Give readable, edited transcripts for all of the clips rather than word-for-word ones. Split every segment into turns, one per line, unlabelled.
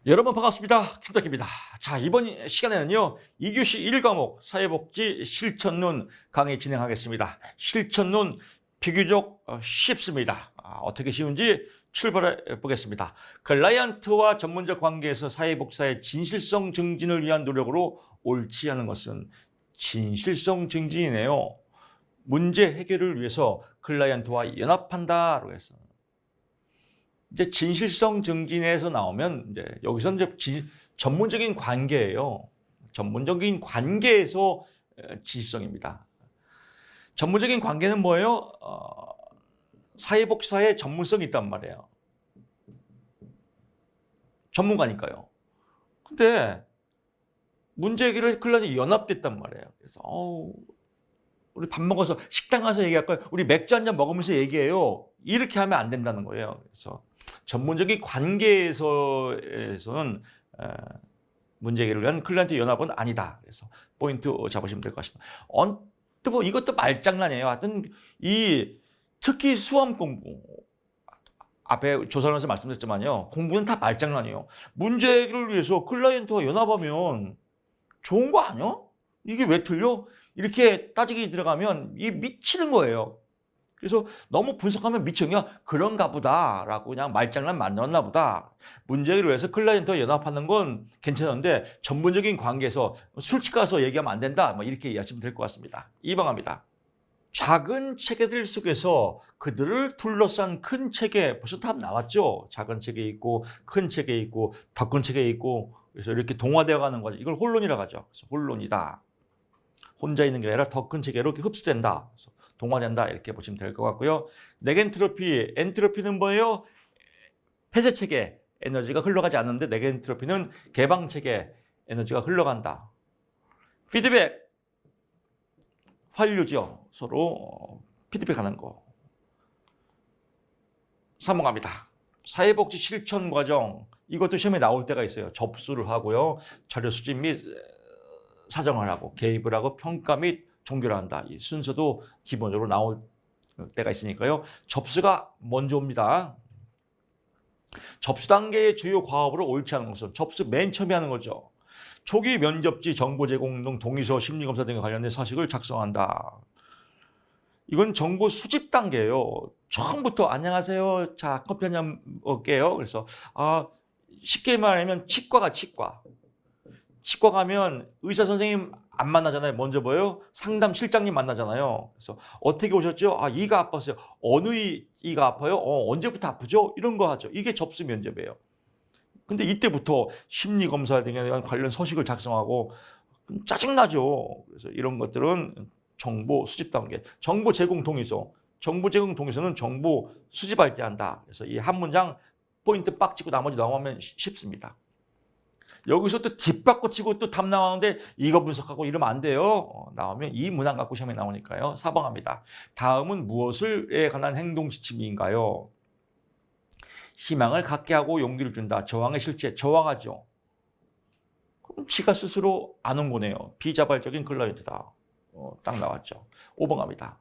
여러분 반갑습니다. 킴덕입니다. 자, 이번 시간에는요, 2교시 1과목 사회복지 실천론 강의 진행하겠습니다. 실천론 비교적 쉽습니다. 어떻게 쉬운지 출발해 보겠습니다. 클라이언트와 전문적 관계에서 사회복지사의 진실성 증진을 위한 노력으로 옳지 않은 것은 진실성 증진이네요. 문제 해결을 위해서 클라이언트와 연합한다라고 했어요. 이제 진실성 증진에서 나오면 이제 여기서 이제 전문적인 관계예요. 전문적인 관계에서 진실성입니다. 전문적인 관계는 뭐예요? 사회복지사의 전문성이 있단 말이에요. 전문가니까요. 근데 문제 해결을 클라이언트 연합됐단 말이에요. 그래서 우리 밥 먹어서 식당 가서 얘기할까요? 우리 맥주 한잔 먹으면서 얘기해요. 이렇게 하면 안 된다는 거예요. 그래서 전문적인 관계에서는 문제 해결을 위한 클라이언트 연합은 아니다. 그래서 포인트 잡으시면 될 것 같습니다. 뭐 이것도 말장난이에요. 하여튼 특히 수험 공부 앞에 조사하면서 말씀드렸지만요. 공부는 다 말장난이에요. 문제 해결을 위해서 클라이언트와 연합하면 좋은 거 아니야? 이게 왜 틀려? 이렇게 따지기 들어가면 이 미치는 거예요. 그래서 너무 분석하면 미쳐요. 그런가 보다라고 그냥 말장난 만들었나 보다. 문제를 위해서 클라이언트와 연합하는 건 괜찮은데 전문적인 관계에서 술집 가서 얘기하면 안 된다. 뭐 이렇게 이해하시면 될 것 같습니다. 2번합니다. 작은 체계들 속에서 그들을 둘러싼 큰 체계, 벌써 답 나왔죠? 작은 체계 있고 큰 체계 있고 더 큰 체계 있고 그래서 이렇게 동화되어 가는 거죠. 이걸 혼론이라고 하죠. 그래서 혼론이다. 혼자 있는 게 아니라 더 큰 체계로 이렇게 흡수된다. 그래서 동화된다 이렇게 보시면 될 것 같고요. 네겐트로피, 엔트로피는 뭐예요? 폐쇄체계, 에너지가 흘러가지 않는데 네겐트로피는 개방체계, 에너지가 흘러간다. 피드백, 환류죠. 서로 피드백하는 거. 3번 갑니다. 사회복지 실천 과정, 이것도 시험에 나올 때가 있어요. 접수를 하고요. 자료 수집 및 사정을 하고 개입을 하고 평가 및 종결을 한다. 이 순서도 기본적으로 나올 때가 있으니까요. 접수가 먼저 옵니다. 접수 단계의 주요 과업으로 옳지 않은 것은 접수 맨 처음에 하는 거죠. 초기 면접지, 정보 제공 등 동의서, 심리검사 등과 관련된 사식을 작성한다. 이건 정보 수집 단계예요. 처음부터 안녕하세요. 자, 커피 한잔 먹게요. 그래서 쉽게 말하면 치과가 치과. 치과 가면 의사 선생님 안 만나잖아요. 먼저 뭐예요? 상담 실장님 만나잖아요. 그래서 어떻게 오셨죠? 이가 아팠어요. 어느 이가 아파요? 언제부터 아프죠? 이런 거 하죠. 이게 접수 면접이에요. 근데 이때부터 심리 검사 등에 대한 관련 서식을 작성하고 짜증나죠. 그래서 이런 것들은 정보 수집 단계. 정보 제공 동의서. 정보 제공 동의서는 정보 수집할 때 한다. 그래서 이 한 문장 포인트 빡 찍고 나머지 넘어가면 쉽습니다. 여기서 또 뒷바꿔 치고 또 답 나오는데 이거 분석하고 이러면 안 돼요. 나오면 이 문항 갖고 시험에 나오니까요. 4번 합니다. 다음은 무엇에 관한 행동 지침인가요? 희망을 갖게 하고 용기를 준다. 저항의 실체, 저항하죠. 그럼 지가 스스로 안 온 거네요. 비자발적인 클라이언트다. 딱 나왔죠. 5번 갑니다.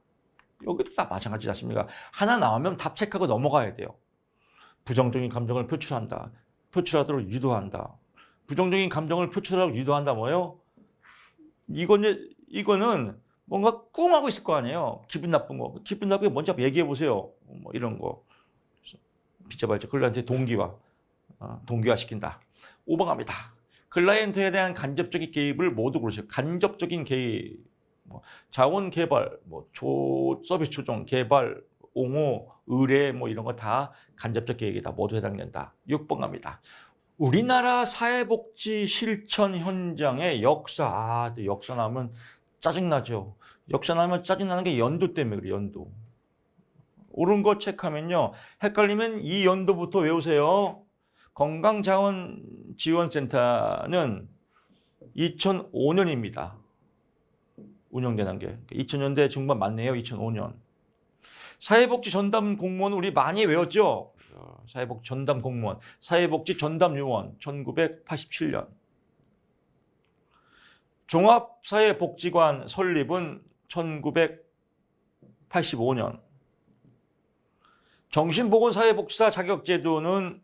여기도 다 마찬가지지 않습니까? 하나 나오면 답 체크하고 넘어가야 돼요. 부정적인 감정을 표출한다. 표출하도록 유도한다. 부정적인 감정을 표출하고 유도한다 뭐예요? 이거는 뭔가 꿍하고 있을 거 아니에요. 기분 나쁜 거. 기분 나쁘게 먼저 얘기해 보세요. 뭐 이런 거. 비자발적 클라이언트의 동기화 시킨다. 5번 갑니다. 클라이언트에 대한 간접적인 개입을 모두 고르세요. 간접적인 개입, 자원 개발, 서비스 조정, 개발, 옹호, 의뢰 이런 거 다 간접적 개입이다. 모두 해당된다. 6번 갑니다. 우리나라 사회복지 실천 현장의 역사. 역사 나오면 짜증나죠. 역사 나오면 짜증나는 게 연도 때문에 그래요. 연도. 옳은 거 체크하면요. 헷갈리면 이 연도부터 외우세요. 건강자원지원센터는 2005년입니다. 운영되는 게. 2000년대 중반 맞네요. 2005년. 사회복지 전담 공무원 우리 많이 외웠죠. 사회복지 전담 공무원, 사회복지 전담 요원 1987년. 종합사회복지관 설립은 1985년. 정신보건사회복지사 자격제도는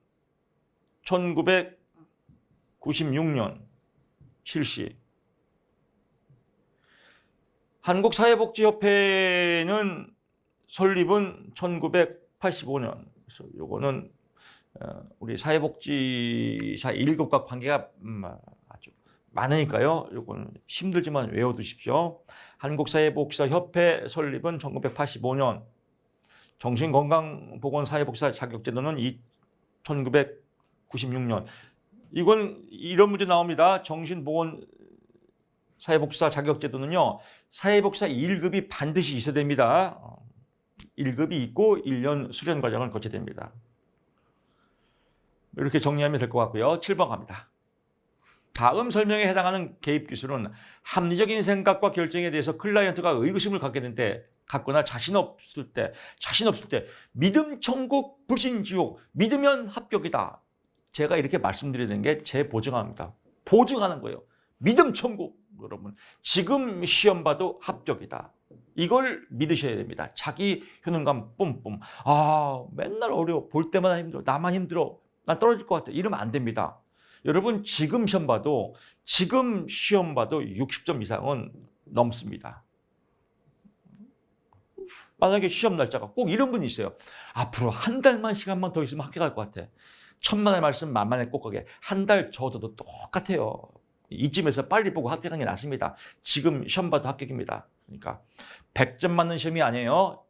1996년 실시. 한국사회복지협회는 설립은 1985년. 그래서 요거는 우리 사회복지사 1급과 관계가 아주 많으니까요. 요거는 힘들지만 외워두십시오. 한국사회복지사협회 설립은 1985년. 정신건강보건사회복지사 자격제도는 1996년. 이건 이런 문제 나옵니다. 정신보건사회복지사 자격제도는요. 사회복지사 1급이 반드시 있어야 됩니다. 1급이 있고 1년 수련 과정을 거쳐야 됩니다. 이렇게 정리하면 될 것 같고요. 7번 갑니다. 다음 설명에 해당하는 개입 기술은 합리적인 생각과 결정에 대해서 클라이언트가 의구심을 갖거나 자신 없을 때 믿음 천국 불신 지옥 믿으면 합격이다. 제가 이렇게 말씀드리는 게 제 보증합니다. 보증하는 거예요. 믿음 천국. 여러분 지금 시험 봐도 합격이다. 이걸 믿으셔야 됩니다. 자기 효능감 뿜뿜. 맨날 어려워. 볼 때마다 힘들어. 나만 힘들어. 난 떨어질 것 같아. 이러면 안 됩니다. 여러분 지금 시험 봐도 60점 이상은 넘습니다. 만약에 시험 날짜가 꼭 이런 분이 있어요. 앞으로 한 달만 시간만 더 있으면 합격할 것 같아. 천만의 말씀 만만의 꼭하게 한 달 저어도 똑같아요. 이쯤에서 빨리 보고 합격하는 게 낫습니다. 지금 시험 봐도 합격입니다. 그러니까 100점 맞는 시험이 아니에요.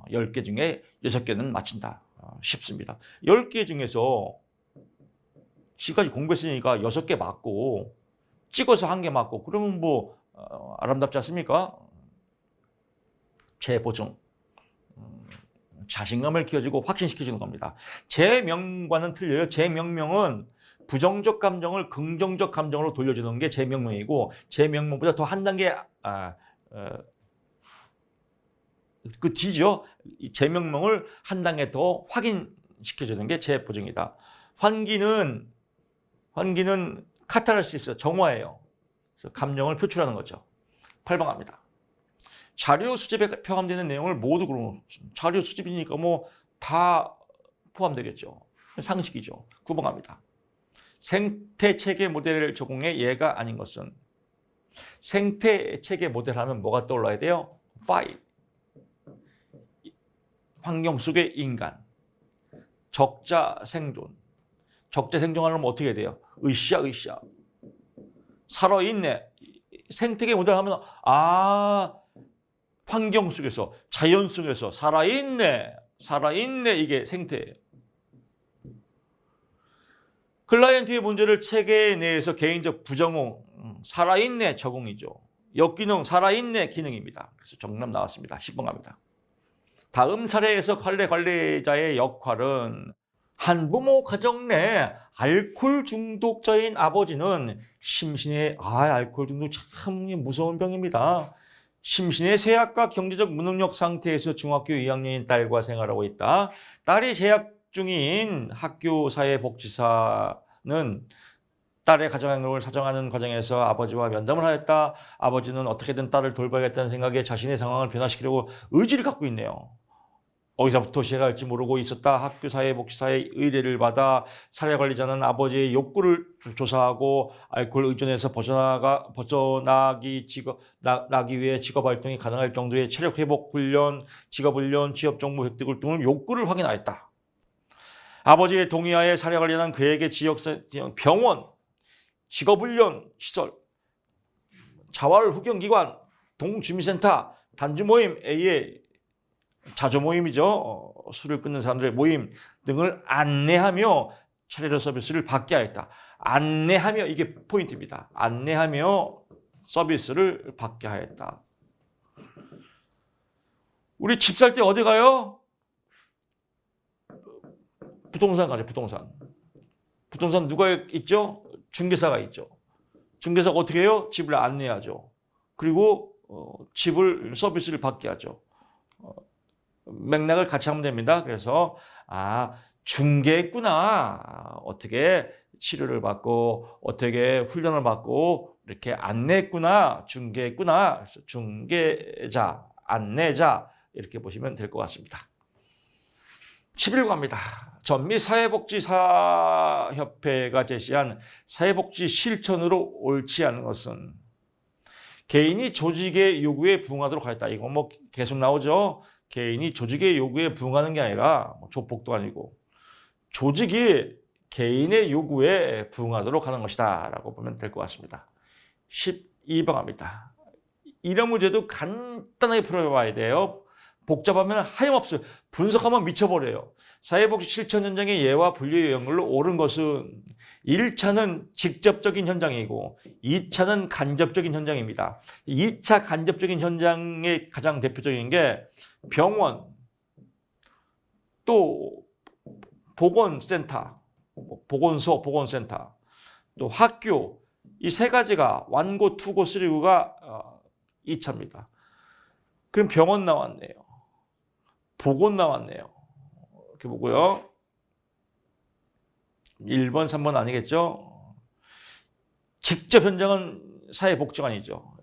10개 중에 6개는 맞춘다. 쉽습니다. 10개 중에서 지금까지 공부했으니까 6개 맞고 찍어서 1개 맞고 그러면 뭐 아름답지 않습니까? 제 보증. 자신감을 키워주고 확신시켜주는 겁니다. 제 명과는 틀려요. 제 명명은 부정적 감정을 긍정적 감정으로 돌려주는 게 제 명명이고 제 명명보다 더 한 단계 그 뒤죠. 제 명명을 한 단계 더 확인시켜주는 게 제 보증이다. 환기는 카타르시스, 정화예요. 그래서 감정을 표출하는 거죠. 8번 갑니다. 자료 수집에 포함되는 내용을 모두 그러면 자료 수집이니까 뭐 다 포함되겠죠. 상식이죠. 9번 갑니다. 생태체계 모델을 적용해 예가 아닌 것은 생태체계 모델하면 뭐가 떠올라야 돼요? 5. 환경 속의 인간. 적자 생존. 적자 생존하려면 어떻게 돼요? 으쌰. 살아있네. 생태계 모델 하면 환경 속에서 자연 속에서 살아있네 이게 생태예요. 클라이언트의 문제를 체계 내에서 개인적 부정응 살아있네 적응이죠. 역기능 살아있네 기능입니다. 그래서 정답 나왔습니다. 10번 갑니다. 다음 사례에서 관리자의 역할은 한부모 가정 내 알코올 중독자인 아버지는 심신의 알코올 중독 참 무서운 병입니다. 심신의 쇠약과 경제적 무능력 상태에서 중학교 2학년인 딸과 생활하고 있다. 딸이 재학 중인 학교사회복지사는 딸의 가정행동을 사정하는 과정에서 아버지와 면담을 하였다. 아버지는 어떻게든 딸을 돌봐야겠다는 생각에 자신의 상황을 변화시키려고 의지를 갖고 있네요. 어디서부터 시작할지 모르고 있었다. 학교사회복지사의 의뢰를 받아 사회관리자는 아버지의 욕구를 조사하고 알코올 의존에서 벗어나기 위해 직업활동이 가능할 정도의 체력회복 훈련, 직업훈련, 취업정보 획득을 등을 욕구를 확인하였다. 아버지의 동의하에 사회관리자는 그에게 지역 병원, 직업훈련 시설, 자활후경기관, 동주민센터, 단주모임, AA, 자조모임이죠. 술을 끊는 사람들의 모임 등을 안내하며 차례로 서비스를 받게 하였다. 안내하며 이게 포인트입니다. 안내하며 서비스를 받게 하였다. 우리 집 살 때 어디 가요? 부동산 가죠. 부동산 누가 있죠? 중개사가 있죠. 중개사가 어떻게 해요? 집을 안내하죠. 그리고 집을 서비스를 받게 하죠. 맥락을 같이 하면 됩니다. 그래서 중개했구나. 어떻게 치료를 받고 어떻게 훈련을 받고 이렇게 안내했구나. 중개했구나. 그래서 중개자, 안내자 이렇게 보시면 될 것 같습니다. 11번입니다. 전미사회복지사협회가 제시한 사회복지 실천으로 옳지 않은 것은 개인이 조직의 요구에 부응하도록 하였다. 이거 뭐 계속 나오죠. 개인이 조직의 요구에 부응하는 게 아니라 조폭도 아니고 조직이 개인의 요구에 부응하도록 하는 것이다 라고 보면 될 것 같습니다. 12번입니다. 이런 문제도 간단하게 풀어봐야 돼요. 복잡하면 하염없어요. 분석하면 미쳐버려요. 사회복지 실천 현장의 예와 분류의 연결로 옳은 것은 1차는 직접적인 현장이고 2차는 간접적인 현장입니다. 2차 간접적인 현장의 가장 대표적인 게 병원, 또 보건센터, 보건소, 보건센터, 또 학교, 이 세 가지가 1고, 2고, 3고가 2차입니다. 그럼 병원 나왔네요. 보건 나왔네요. 이렇게 보고요. 1번, 3번 아니겠죠? 직접 현장은 사회복지관이죠.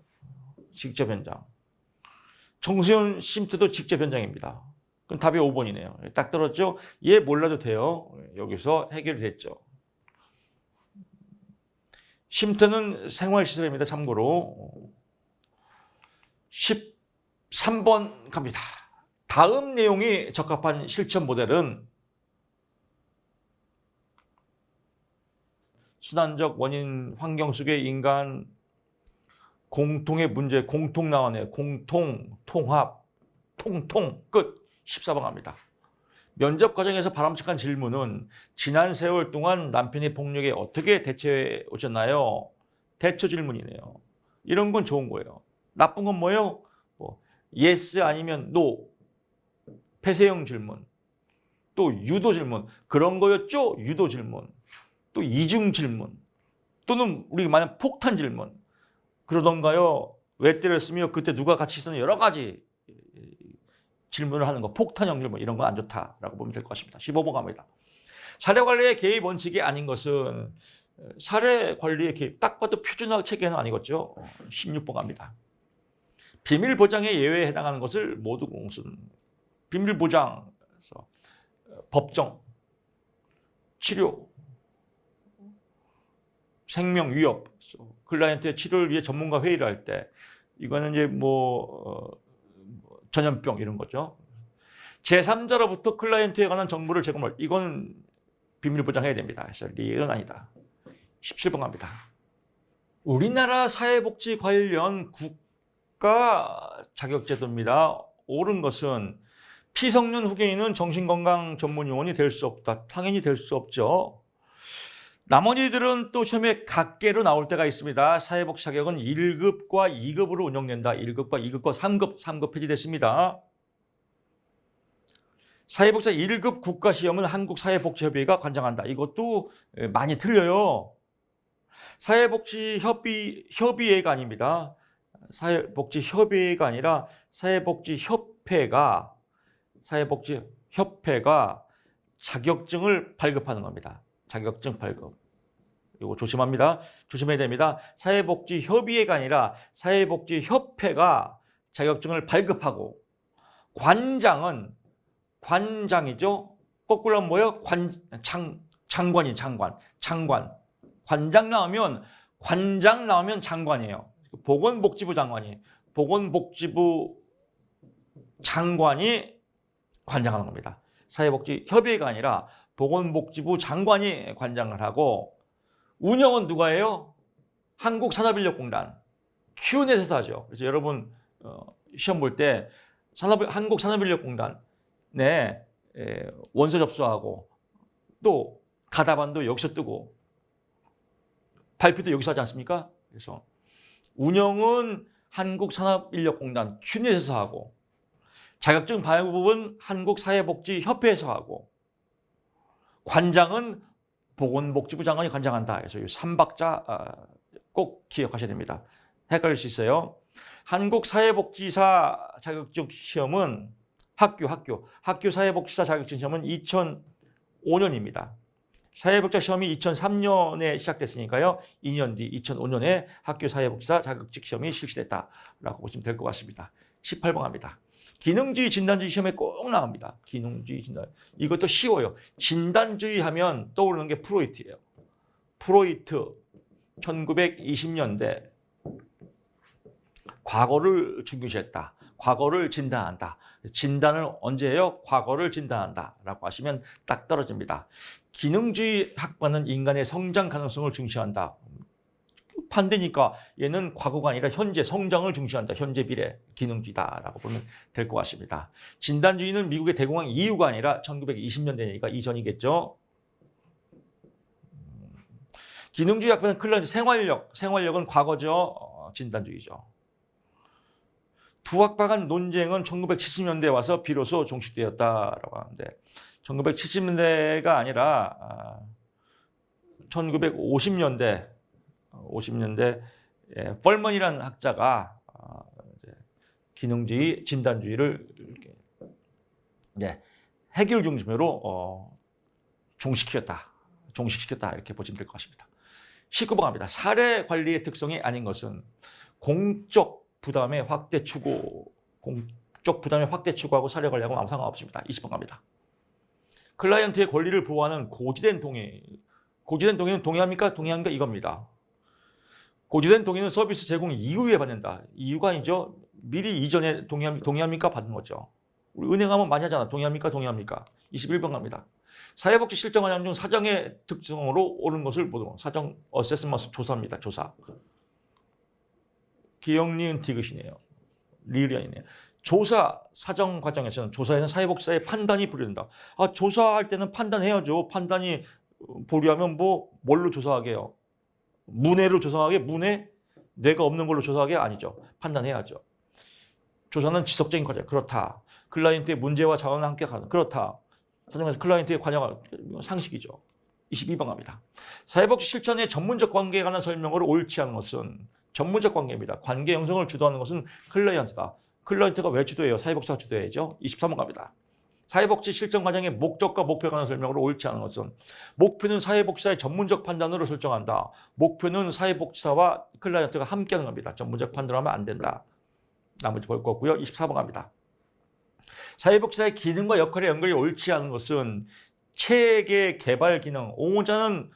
직접 현장. 청소년 쉼터도 직접 현장입니다. 그럼 답이 5번이네요. 딱 들었죠? 얘 몰라도 돼요. 여기서 해결이 됐죠. 쉼터는 생활시설입니다. 참고로. 13번 갑니다. 다음 내용이 적합한 실천 모델은 순환적 원인 환경 속의 인간 공통의 문제, 공통 나왔네요. 공통, 통합, 통통, 끝. 14번 갑니다. 면접 과정에서 바람직한 질문은 지난 세월 동안 남편의 폭력에 어떻게 대처해 오셨나요? 대처 질문이네요. 이런 건 좋은 거예요. 나쁜 건 뭐예요? yes 아니면 no. 폐쇄형 질문. 또 유도 질문. 그런 거였죠? 유도 질문. 또 이중 질문. 또는 우리가 말하는 폭탄 질문. 그러던가요? 왜 때렸으며 그때 누가 같이 있었는 여러 가지 질문을 하는 거. 폭탄형 질문. 이런 건 안 좋다라고 보면 될 것 같습니다. 15번 갑니다. 사례 관리의 개입 원칙이 아닌 것은 사례 관리의 개입. 딱 봐도 표준화 체계는 아니겠죠? 16번 갑니다. 비밀 보장의 예외에 해당하는 것을 모두 공순. 비밀 보장, 법정, 치료, 생명 위협, 클라이언트의 치료를 위해 전문가 회의를 할 때 이거는 이제 전염병 이런 거죠. 제3자로부터 클라이언트에 관한 정보를 제공할 이건 비밀 보장해야 됩니다. 그래서 리은 아니다. 17번 갑니다. 우리나라 사회복지 관련 국가 자격제도입니다. 옳은 것은 피성년 후견인은 정신건강 전문 요원이 될 수 없다. 당연히 될 수 없죠. 나머지들은 또 시험에 각계로 나올 때가 있습니다. 사회복지 자격은 1급과 2급으로 운영된다. 1급과 2급과 3급 폐지됐습니다. 사회복지사 1급 국가시험은 한국사회복지협의회가 관장한다. 이것도 많이 틀려요. 사회복지협의회가 아닙니다. 사회복지협의회가 아니라 사회복지협회가 자격증을 발급하는 겁니다. 자격증 발급. 이거 조심합니다. 조심해야 됩니다. 사회복지협의회가 아니라 사회복지협회가 자격증을 발급하고 관장이죠. 거꾸로 하면 뭐예요? 장관이 장관. 관장 나오면 장관이에요. 보건복지부 장관이 관장하는 겁니다. 사회복지협의회가 아니라 보건복지부 장관이 관장을 하고 운영은 누가 해요? 한국산업인력공단. Q&A에서 하죠. 그래서 여러분 시험 볼 때 한국산업인력공단에 원서 접수하고 또 가다반도 여기서 뜨고 발표도 여기서 하지 않습니까? 그래서 운영은 한국산업인력공단 Q&A에서 하고 자격증 발급은 한국사회복지협회에서 하고 관장은 보건복지부 장관이 관장한다. 그래서 이 3박자 꼭 기억하셔야 됩니다. 헷갈릴 수 있어요. 한국사회복지사 자격증 시험은 학교 사회복지사 자격증 시험은 2005년입니다. 사회복지사 시험이 2003년에 시작됐으니까요. 2년 뒤 2005년에 학교 사회복지사 자격증 시험이 실시됐다라고 보시면 될 것 같습니다. 18번 갑니다. 기능주의, 진단주의 시험에 꼭 나옵니다. 기능주의, 진단. 이것도 쉬워요. 진단주의 하면 떠오르는 게 프로이트예요. 프로이트 1920년대 과거를 중요시했다. 과거를 진단한다. 진단을 언제 해요? 과거를 진단한다 라고 하시면 딱 떨어집니다. 기능주의 학파는 인간의 성장 가능성을 중시한다. 반대니까 얘는 과거가 아니라 현재 성장을 중시한다. 현재 미래 기능주의다라고 보면 될 것 같습니다. 진단주의는 미국의 대공황 이후가 아니라 1920년대니까 이전이겠죠. 기능주의 학파는 클라이언트 생활력은 과거죠. 진단주의죠. 두 학파 간 논쟁은 1970년대에 와서 비로소 종식되었다라고 하는데 1970년대가 아니라 1950년대 펄먼이라는 학자가 기능주의, 진단주의를 해결 중심으로 종식시켰다 이렇게 보시면 될 것 같습니다. 19번 갑니다. 사례 관리의 특성이 아닌 것은 공적 부담의 확대 추구하고 사례 관리하고 아무 상관없습니다. 20번 갑니다. 클라이언트의 권리를 보호하는 고지된 동의. 고지된 동의는 동의합니까? 동의합니까? 이겁니다. 고지된 동의는 서비스 제공 이후에 받는다. 이유가 아니죠. 미리 이전에 동의합니까? 받는 거죠. 우리 은행 하면 많이 하잖아. 동의합니까? 동의합니까? 21번 갑니다. 사회복지 실정 과정 중 사정의 특성으로 옳은 것을 보도록. 사정 어세스먼트 조사입니다. 조사. 기억, 니은, 디귿이네요. 리을이 아니네요. 조사 사정 과정에서는 조사에는 사회복지사의 판단이 보류된다. 조사할 때는 판단해야죠. 판단이 보류하면 뭘로 조사하게요? 문해로 조사하게? 문해? 뇌가 없는 걸로 조사하게? 아니죠. 판단해야죠. 조사는 지속적인 과정. 그렇다. 클라이언트의 문제와 자원을 함께 가는. 그렇다. 사정에서 클라이언트의 관여가 상식이죠. 22번 갑니다. 사회복지 실천의 전문적 관계에 관한 설명으로 옳지 않은 것은 전문적 관계입니다. 관계 형성을 주도하는 것은 클라이언트다. 클라이언트가 왜 주도해요? 사회복지사가 주도해야죠. 23번 갑니다. 사회복지 실천 과정의 목적과 목표에 관한 설명으로 옳지 않은 것은 목표는 사회복지사의 전문적 판단으로 설정한다. 목표는 사회복지사와 클라이언트가 함께하는 겁니다. 전문적 판단하면 안 된다. 나머지 볼 거고요. 24번 갑니다. 사회복지사의 기능과 역할의 연결이 옳지 않은 것은 체계 개발 기능. 옹호자는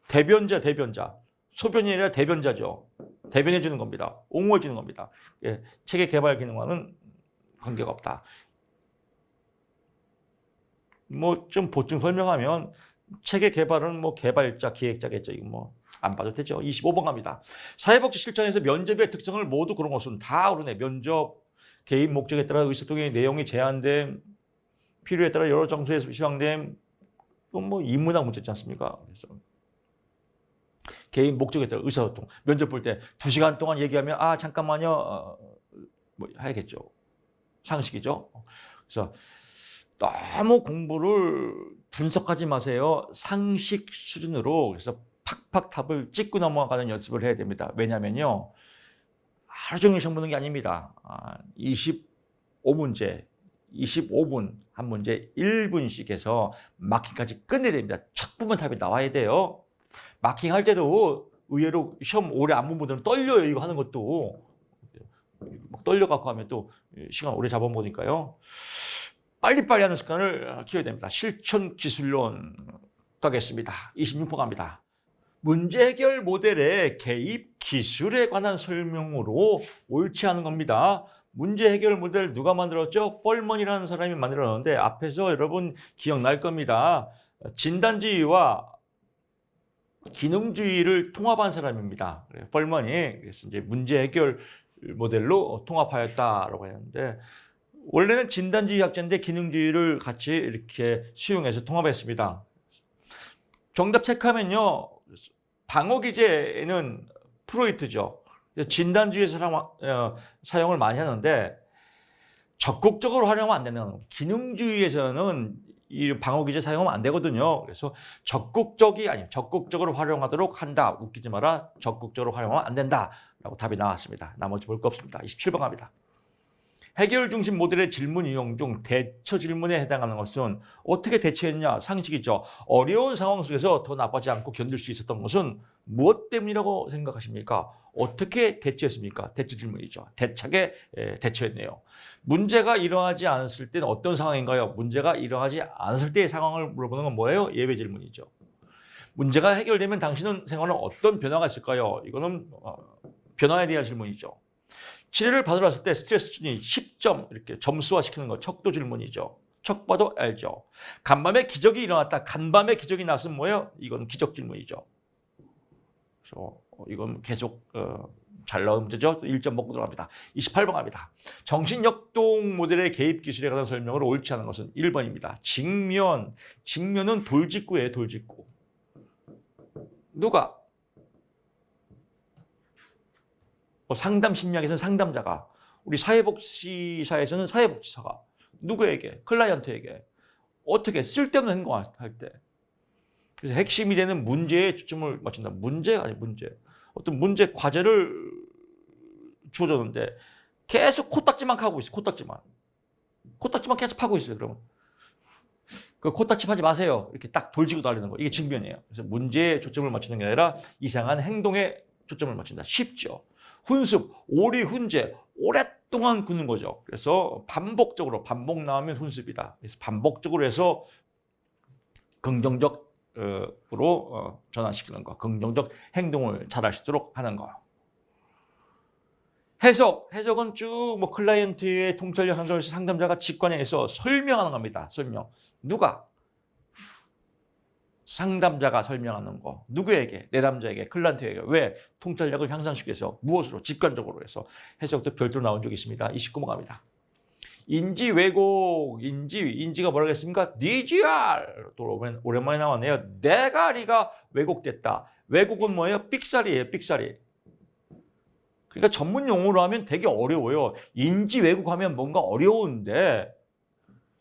대변자. 소변이 아니라 대변자죠. 대변해 주는 겁니다. 옹호해 주는 겁니다. 체계 개발 기능과는 관계가 없다. 좀 보충 설명하면 체계 개발은 개발자, 기획자겠죠. 이거 안 봐도 되죠. 25번 갑니다. 사회복지 실천에서 면접의 특성을 모두 그런 것은 다 오르네. 면접, 개인 목적에 따라 의사소통의 내용이 제한됨, 필요에 따라 여러 장소에서 시황됨, 이건 인문학 문제지 않습니까? 그래서 개인 목적에 따라 의사소통. 면접 볼 때 2시간 동안 얘기하면 잠깐만요. 해야겠죠. 상식이죠. 그래서 너무 공부를 분석하지 마세요. 상식 수준으로. 그래서 팍팍 답을 찍고 넘어가는 연습을 해야 됩니다. 왜냐면요. 하루 종일 시험 보는 게 아닙니다. 25문제, 25분 한 문제 1분씩 해서 마킹까지 끝내야 됩니다. 첫 부분 답이 나와야 돼요. 마킹할 때도 의외로 시험 오래 안 본 분들은 떨려요. 이거 하는 것도. 막 떨려갖고 하면 또 시간 오래 잡아먹으니까요. 빨리빨리 하는 습관을 키워야 됩니다. 실천 기술론 가겠습니다. 26번 갑니다. 문제 해결 모델의 개입 기술에 관한 설명으로 옳지 않은 겁니다. 문제 해결 모델 누가 만들었죠? 펄먼이라는 사람이 만들었는데 앞에서 여러분 기억날 겁니다. 진단주의와 기능주의를 통합한 사람입니다. 펄먼이 그래서 이제 문제 해결 모델로 통합하였다라고 했는데 원래는 진단주의 학자인데 기능주의를 같이 이렇게 수용해서 통합했습니다. 정답 체크하면요. 방어기제는 프로이트죠. 진단주의에서 사용을 많이 하는데 적극적으로 활용하면 안 되는 겁니다. 기능주의에서는 이 방어기제 사용하면 안 되거든요. 그래서 적극적으로 활용하도록 한다. 웃기지 마라. 적극적으로 활용하면 안 된다. 라고 답이 나왔습니다. 나머지 볼 거 없습니다. 27번 갑니다. 해결 중심 모델의 질문 유형 중 대처 질문에 해당하는 것은 어떻게 대처했냐? 상식이죠. 어려운 상황 속에서 더 나빠지 않고 견딜 수 있었던 것은 무엇 때문이라고 생각하십니까? 어떻게 대처했습니까? 대처 질문이죠. 대차게 대처했네요. 문제가 일어나지 않았을 때는 어떤 상황인가요? 문제가 일어나지 않았을 때의 상황을 물어보는 건 뭐예요? 예외 질문이죠. 문제가 해결되면 당신은 생활에 어떤 변화가 있을까요? 이거는 변화에 대한 질문이죠. 치료를 받으러 왔을 때 스트레스 순위 10점 이렇게 점수화시키는 거 척도 질문이죠. 척 봐도 알죠. 간밤에 기적이 일어났다. 간밤에 기적이 났으면 뭐예요? 이건 기적 질문이죠. 그래서 이건 계속 잘 나온 문제죠. 1점 먹고 들어갑니다. 28번 갑니다. 정신역동 모델의 개입 기술에 관한 설명을 옳지 않은 것은 1번입니다. 직면은 돌직구예요. 돌직구. 누가? 상담 심리학에서는 상담자가, 우리 사회복지사에서는 사회복지사가 누구에게? 클라이언트에게 어떻게 쓸데없는 행동을 할 때. 그래서 핵심이 되는 문제에 초점을 맞춘다. 문제가 아니 문제. 어떤 문제 과제를 주어졌는데 계속 코딱지만 하고 있어요. 코딱지만 계속 하고 있어요. 그러면 그 코딱지 하지 마세요. 이렇게 딱 돌지고 달리는 거. 이게 직면이에요. 그래서 문제에 초점을 맞추는 게 아니라 이상한 행동에 초점을 맞춘다. 쉽죠. 훈습, 오리, 훈제, 오랫동안 굳는 거죠. 그래서 반복 나오면 훈습이다. 그래서 반복적으로 해서 긍정적으로 전환시키는 거, 긍정적 행동을 잘할 수 있도록 하는 거. 해석은 쭉 클라이언트의 통찰력 한정을 상담자가 직관해서 설명하는 겁니다. 설명. 누가? 상담자가 설명하는 거. 누구에게? 내담자에게, 클라이언트에게. 왜? 통찰력을 향상시키기 위해서. 무엇으로? 직관적으로 해서. 해석도 별도로 나온 적이 있습니다. 29번 갑니다. 인지 왜곡, 인지가 뭐라고 했습니까? DGR. 또 오랜만에 나왔네요. 대가리가 왜곡됐다. 왜곡은 뭐예요? 삑사리예요. 삑사리. 그러니까 전문 용어로 하면 되게 어려워요. 인지 왜곡하면 뭔가 어려운데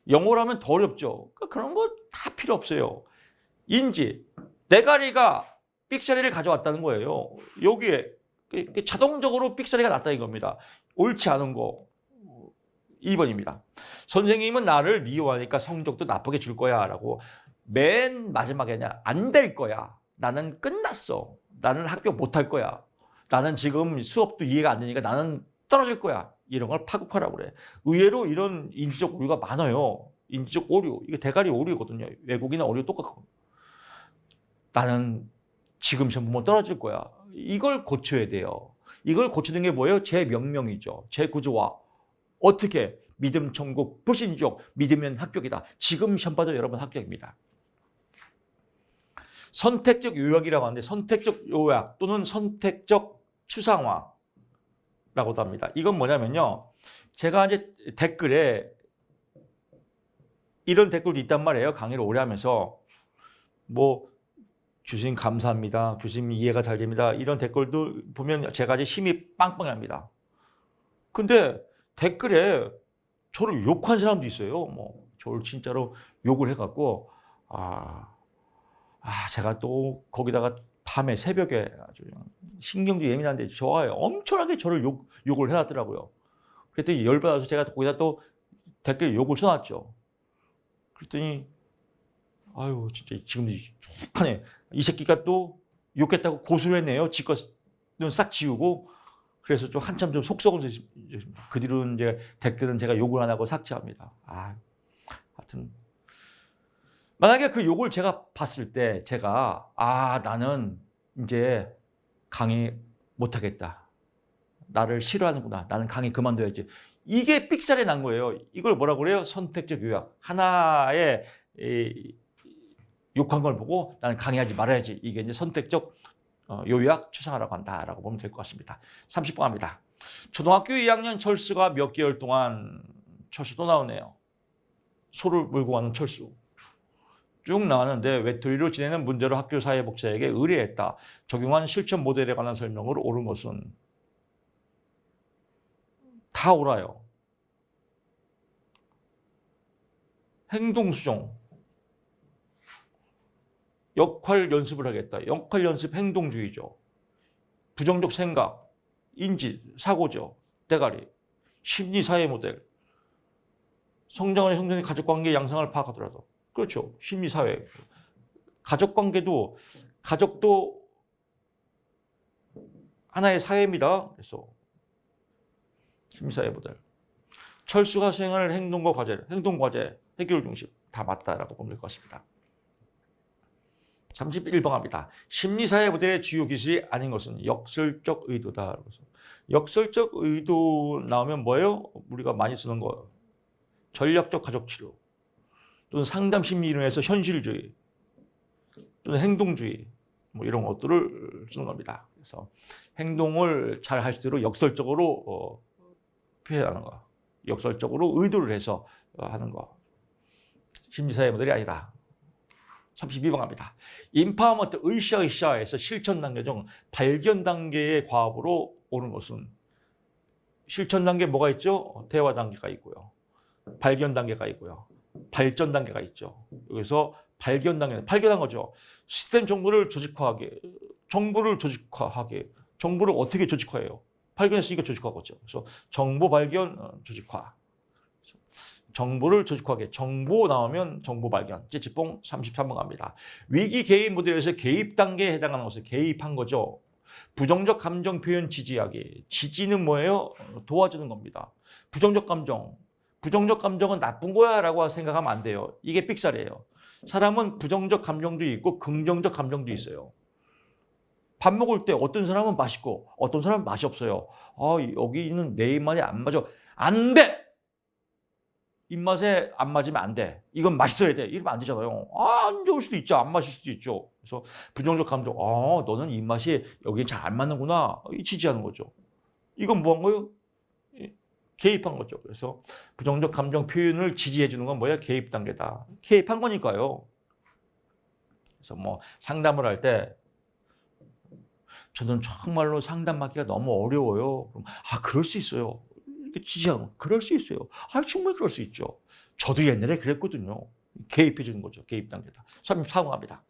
영어로 하면 더 어렵죠. 그러니까 그런 거 다 필요 없어요. 인지, 대가리가 삑사리를 가져왔다는 거예요. 여기에 자동적으로 삑사리가 났다 이겁니다. 옳지 않은 거 2번입니다. 선생님은 나를 미워하니까 성적도 나쁘게 줄 거야 라고 맨 마지막에 안 될 거야. 나는 끝났어. 나는 학교 못 할 거야. 나는 지금 수업도 이해가 안 되니까 나는 떨어질 거야. 이런 걸 파국하라고 그래. 의외로 이런 인지적 오류가 많아요. 인지적 오류. 이게 대가리 오류거든요. 왜곡이나 오류 똑같고. 나는 지금 시험 보면 떨어질 거야. 이걸 고쳐야 돼요. 이걸 고치는 게 뭐예요? 제 명명이죠. 제 구조화. 어떻게? 믿음 천국, 불신족, 믿으면 합격이다. 지금 시험 봐도 여러분 합격입니다. 선택적 요약이라고 하는데 선택적 요약 또는 선택적 추상화라고도 합니다. 이건 뭐냐면요. 제가 이제 댓글에 이런 댓글도 있단 말이에요. 강의를 오래 하면서 교수님 감사합니다. 교수님 이해가 잘 됩니다. 이런 댓글도 보면 제가 이제 힘이 빵빵합니다. 근데 댓글에 저를 욕한 사람도 있어요. 저를 진짜로 욕을 해갖고 제가 또 거기다가 밤에 새벽에 아주 신경도 예민한데 좋아요. 엄청나게 저를 욕을 해놨더라고요. 그랬더니 열받아서 제가 거기다 또 댓글에 욕을 써놨죠. 그랬더니 아유 진짜 지금도 툭하네. 이 새끼가 또 욕했다고 고소를 했네요. 지 것은 싹 지우고. 그래서 좀 한참 좀 속썩은 그 뒤로는 이제 댓글은 제가 욕을 안 하고 삭제합니다. 하여튼 만약에 그 욕을 제가 봤을 때 제가 나는 이제 강의 못하겠다. 나를 싫어하는구나. 나는 강의 그만둬야지. 이게 삑살이 난 거예요. 이걸 뭐라고 그래요? 선택적 요약. 하나의 욕한 걸 보고 나는 강의하지 말아야지. 이게 이제 선택적 요약 추상화라고 한다라고 보면 될 것 같습니다. 30번 합니다. 초등학교 2학년 철수가 몇 개월 동안 철수 또 나오네요. 소를 몰고 가는 철수. 쭉 나왔는데 외톨이로 지내는 문제로 학교 사회복지사에게 의뢰했다. 적용한 실천 모델에 관한 설명으로 옳은 것은 다 옳아요. 행동수정. 역할 연습을 하겠다. 역할 연습 행동주의죠. 부정적 생각, 인지, 사고죠. 대가리. 심리 사회 모델. 성장하는 형성의 가족관계 양상을 파악하더라도. 그렇죠. 심리 사회. 가족관계도 가족도 하나의 사회입니다. 그래서 심리 사회 모델. 철수가 수행하는 행동과 과제, 행동 과제, 해결 중심 다 맞다라고 보면 될 것 같습니다. 31번합니다. 심리사회 모델의 주요 기술이 아닌 것은 역설적 의도다. 역설적 의도 나오면 뭐예요? 우리가 많이 쓰는 거. 전략적 가족치료 또는 상담 심리 이론에서 현실주의 또는 행동주의 뭐 이런 것들을 쓰는 겁니다. 그래서 행동을 잘 할수록 역설적으로 표현하는 거. 역설적으로 의도를 해서 하는 거. 심리사회 모델이 아니다. 32번 갑니다. 인파워먼트 으쌰으쌰에서 실천 단계 중 발견 단계의 과업으로 오는 것은 실천 단계 뭐가 있죠? 대화 단계가 있고요. 발견 단계가 있고요. 발전 단계가 있죠. 여기서 발견 단계는 발견한 거죠. 시스템 정보를 조직화하게, 정보를 어떻게 조직화해요? 발견했으니까 조직화하겠죠. 그래서 정보 발견, 조직화. 정보를 조직화하게. 정보 나오면 정보 발견. 찌찌뽕 33번 갑니다. 위기 개입 모델에서 개입 단계에 해당하는 것을 개입한 거죠. 부정적 감정 표현 지지하기. 지지는 뭐예요? 도와주는 겁니다. 부정적 감정은 나쁜 거야 라고 생각하면 안 돼요. 이게 삑살이에요. 사람은 부정적 감정도 있고 긍정적 감정도 있어요. 밥 먹을 때 어떤 사람은 맛있고 어떤 사람은 맛이 없어요. 여기는 내 입맛에 안 맞아. 안 돼! 입맛에 안 맞으면 안 돼. 이건 맛있어야 돼. 이러면 안 되잖아요. 안 좋을 수도 있죠. 안 마실 수도 있죠. 그래서 부정적 감정. 너는 입맛이 여기 잘 안 맞는구나. 지지하는 거죠. 이건 뭐 한 거예요? 개입한 거죠. 그래서 부정적 감정 표현을 지지해 주는 건 뭐야? 개입 단계다. 개입한 거니까요. 그래서 뭐 상담을 할 때 저는 정말로 상담 받기가 너무 어려워요. 그럼 그럴 수 있어요. 이렇게 지지하면 그럴 수 있어요. 충분히 그럴 수 있죠. 저도 옛날에 그랬거든요. 개입해 주는 거죠. 개입 단계다. 34번 갑니다.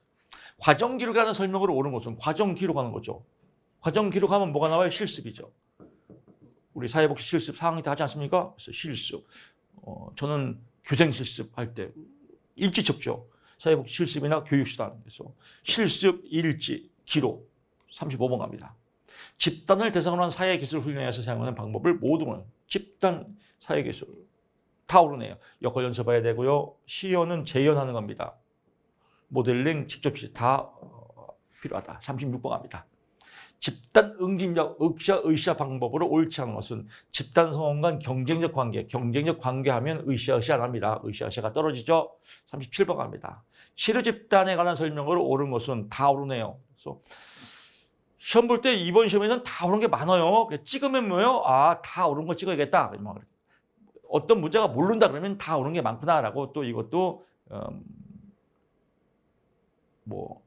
과정 기록하는 설명으로 옳은 것은 과정 기록하는 거죠. 과정 기록하면 뭐가 나와요? 실습이죠. 우리 사회복지 실습 4학년 때 하지 않습니까? 그래서 실습. 저는 교생 실습할 때 일지 적죠. 사회복지 실습이나 교육수단. 그래서 실습, 일지, 기록. 35번 갑니다. 집단을 대상으로 한 사회기술 훈련에서 사용하는 방법을 모두는 집단 사회기술. 다 오르네요. 역할 연습해야 되고요. 시연은 재연하는 겁니다. 모델링, 직접 다 필요하다. 36번 갑니다. 집단 응집력, 으쌰으쌰 방법으로 옳지 않은 것은 집단 성원 간 경쟁적 관계 하면 으쌰으쌰 안 합니다. 으쌰으쌰가 떨어지죠. 37번 갑니다. 치료 집단에 관한 설명으로 옳은 것은 다 오르네요. 그래서 시험 볼 때 이번 시험에는 다 오른 게 많아요. 찍으면 뭐예요? 다 오른 거 찍어야겠다. 어떤 문제가 모른다 그러면 다 오른 게 많구나라고 또 이것도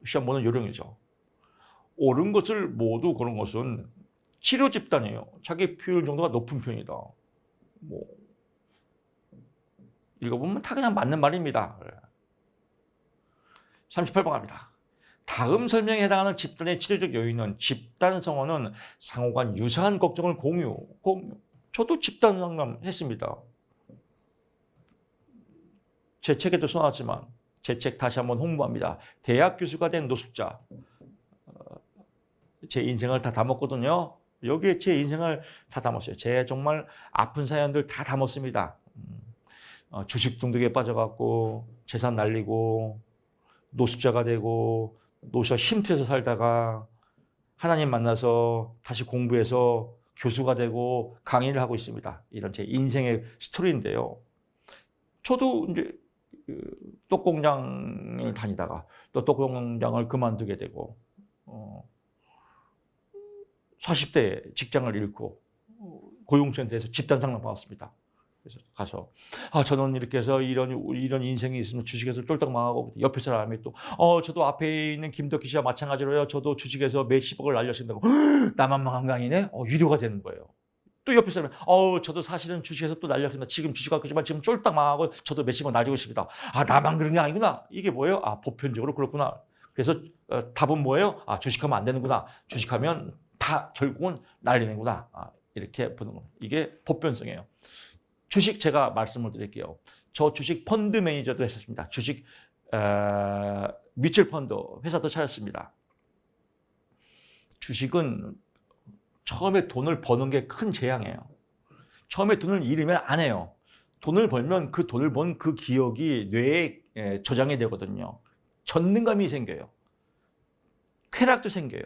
시험 보는 요령이죠. 옳은 것을 모두 고른 것은 치료 집단이에요. 자기 표현 정도가 높은 편이다. 읽어보면 다 그냥 맞는 말입니다. 38번 갑니다. 다음 설명에 해당하는 집단의 치료적 요인은 집단 성원은 상호간 유사한 걱정을 공유. 저도 집단 상담 했습니다. 제 책에도 써놨지만 제 책 다시 한번 홍보합니다. 대학 교수가 된 노숙자. 제 인생을 다 담았거든요. 여기에 제 인생을 다 담았어요. 제 정말 아픈 사연들 다 담았습니다. 주식 중독에 빠져갖고 재산 날리고 노숙자가 되고 노숙자 쉼터에서 살다가 하나님 만나서 다시 공부해서 교수가 되고 강의를 하고 있습니다. 이런 제 인생의 스토리인데요. 저도 이제 떡공장을 다니다가 또 떡공장을 그만두게 되고 40대에 직장을 잃고 고용센터에서 집단 상담 받았습니다. 그래서 가서 저는 이렇게 해서 이런 인생이 있으면 주식에서 쫄딱 망하고 옆에 사람이 또 저도 앞에 있는 김덕희 씨와 마찬가지로요. 저도 주식에서 몇십억을 날렸습니다. 나만 망한 거 아니네? 위로가 되는 거예요. 또 옆에 사람이 저도 사실은 주식에서 또 날렸습니다. 지금 주식하고 있지만 지금 쫄딱 망하고 저도 몇십억 날리고 있습니다. 나만 그런 게 아니구나. 이게 뭐예요? 보편적으로 그렇구나. 그래서 답은 뭐예요? 주식하면 안 되는구나. 주식하면 다 결국은 날리는구나. 이렇게 보는 거. 이게 보편성이에요. 주식 제가 말씀을 드릴게요. 저 주식 펀드 매니저도 했었습니다. 주식 뮤추얼 펀드 회사도 차렸습니다. 주식은 처음에 돈을 버는 게 큰 재앙이에요. 처음에 돈을 잃으면 안 해요. 돈을 벌면 그 돈을 번 그 기억이 뇌에 저장이 되거든요. 전능감이 생겨요. 쾌락도 생겨요.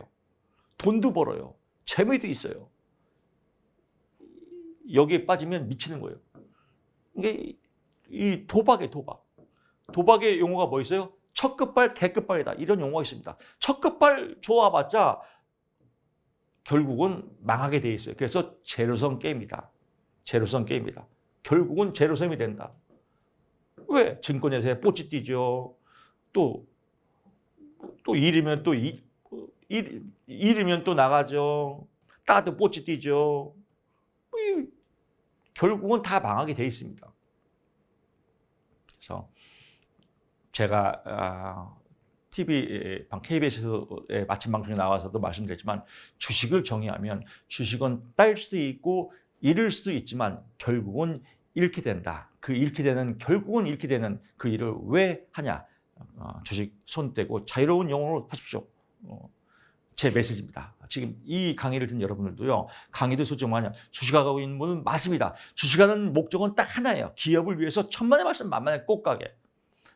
돈도 벌어요. 재미도 있어요. 여기에 빠지면 미치는 거예요. 이게 이 도박이에요, 도박. 도박의 용어가 뭐 있어요? 첫 끝발, 개끝발이다. 이런 용어가 있습니다. 첫 끝발 좋아봤자 결국은 망하게 돼 있어요. 그래서 제로섬 게임이다. 제로섬 게임이다. 결국은 제로섬이 된다. 왜? 증권회사에 뽀찌 뛰죠. 또 잃으면 잃으면 또 나가죠. 따도 뽀찌 뛰죠. 결국은 다 망하게 돼 있습니다. 그래서 제가 TV KBS에서의 마침 방송에 나와서도 말씀드렸지만 주식을 정의하면 주식은 딸 수도 있고 잃을 수도 있지만 결국은 잃게 된다. 그 잃게 되는 결국은 잃게 되는 그 일을 왜 하냐? 주식 손 떼고 자유로운 영혼으로 하십시오. 제 메시지입니다. 지금 이 강의를 듣는 여러분들도요. 강의도 솔직히 뭐냐. 주식하고 있는 분은 맞습니다. 주식하는 목적은 딱 하나예요. 기업을 위해서 천만의 말씀 만만에 꼭 가게.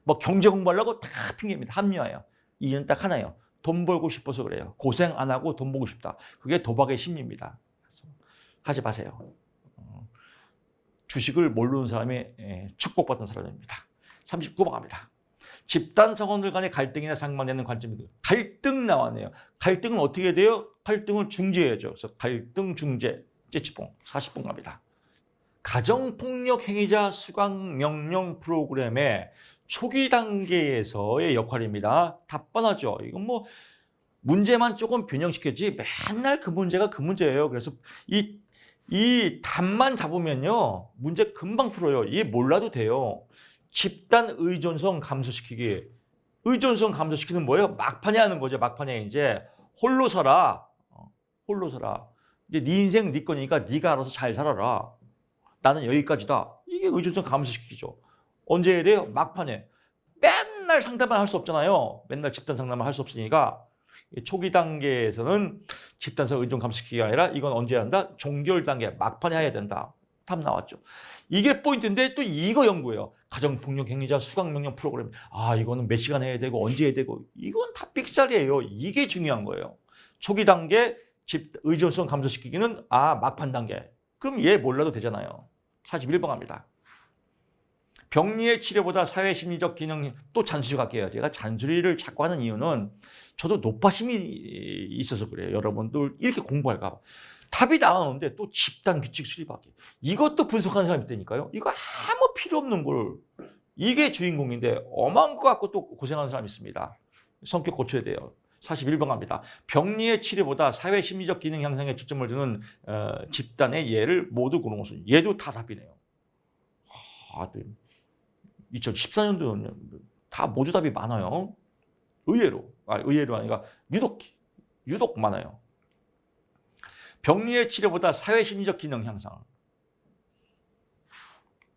뭐 경제 공부하려고 다 핑계입니다. 합리화예요. 이유는 딱 하나예요. 돈 벌고 싶어서 그래요. 고생 안 하고 돈 벌고 싶다. 그게 도박의 심리입니다. 하지 마세요. 주식을 모르는 사람이 축복받은 사람입니다. 39번 갑니다. 집단 성원들 간의 갈등이나 상반되는 관점이 갈등 나왔네요. 갈등은 어떻게 돼요? 갈등을 중재해야죠. 그래서 갈등 중재 찌찌뽕 40번 갑니다. 가정폭력 행위자 수강 명령 프로그램의 초기 단계에서의 역할입니다. 답변하죠. 이건 뭐 문제만 조금 변형시켰지 맨날 그 문제가 그 문제예요. 그래서 이 답만 잡으면요 문제 금방 풀어요. 이게 몰라도 돼요. 집단 의존성 감소시키기. 의존성 감소시키는 뭐예요? 막판에 하는 거죠. 막판에 이제 홀로 서라. 홀로 서라. 이제 네 인생 네 거니까 네가 알아서 잘 살아라. 나는 여기까지다. 이게 의존성 감소시키죠. 언제 해야 돼요? 막판에. 맨날 상담을 할 수 없잖아요. 맨날 집단 상담을 할 수 없으니까 초기 단계에서는 집단성 의존 감소시키기가 아니라 이건 언제 한다? 종결 단계 막판에 해야 된다. 답 나왔죠. 이게 포인트인데 또 이거 연구예요. 가정폭력 행위자 수강명령 프로그램. 이거는 몇 시간 해야 되고 언제 해야 되고 이건 다 삑살이에요. 이게 중요한 거예요. 초기 단계 의존성 감소시키기는 막판 단계. 그럼 얘 몰라도 되잖아요. 41번 갑니다. 병리의 치료보다 사회심리적 기능 또 잔소리 갈게요. 제가 잔소리를 자꾸 하는 이유는 저도 노파심이 있어서 그래요. 여러분들 이렇게 공부할까 봐. 답이 나오는데 또 집단 규칙 수립하기. 이것도 분석하는 사람이 있다니까요. 이거 아무 필요 없는 걸. 이게 주인공인데 엄한 거 갖고 또 고생하는 사람이 있습니다. 성격 고쳐야 돼요. 41번 갑니다. 병리의 치료보다 사회심리적 기능 향상에 초점을 두는 집단의 예를 모두 고르는 얘도 다 답이네요. 2014년도는 다 모두 답이 많아요. 의외로 아니라 유독 많아요. 병리의 치료보다 사회심리적 기능 향상.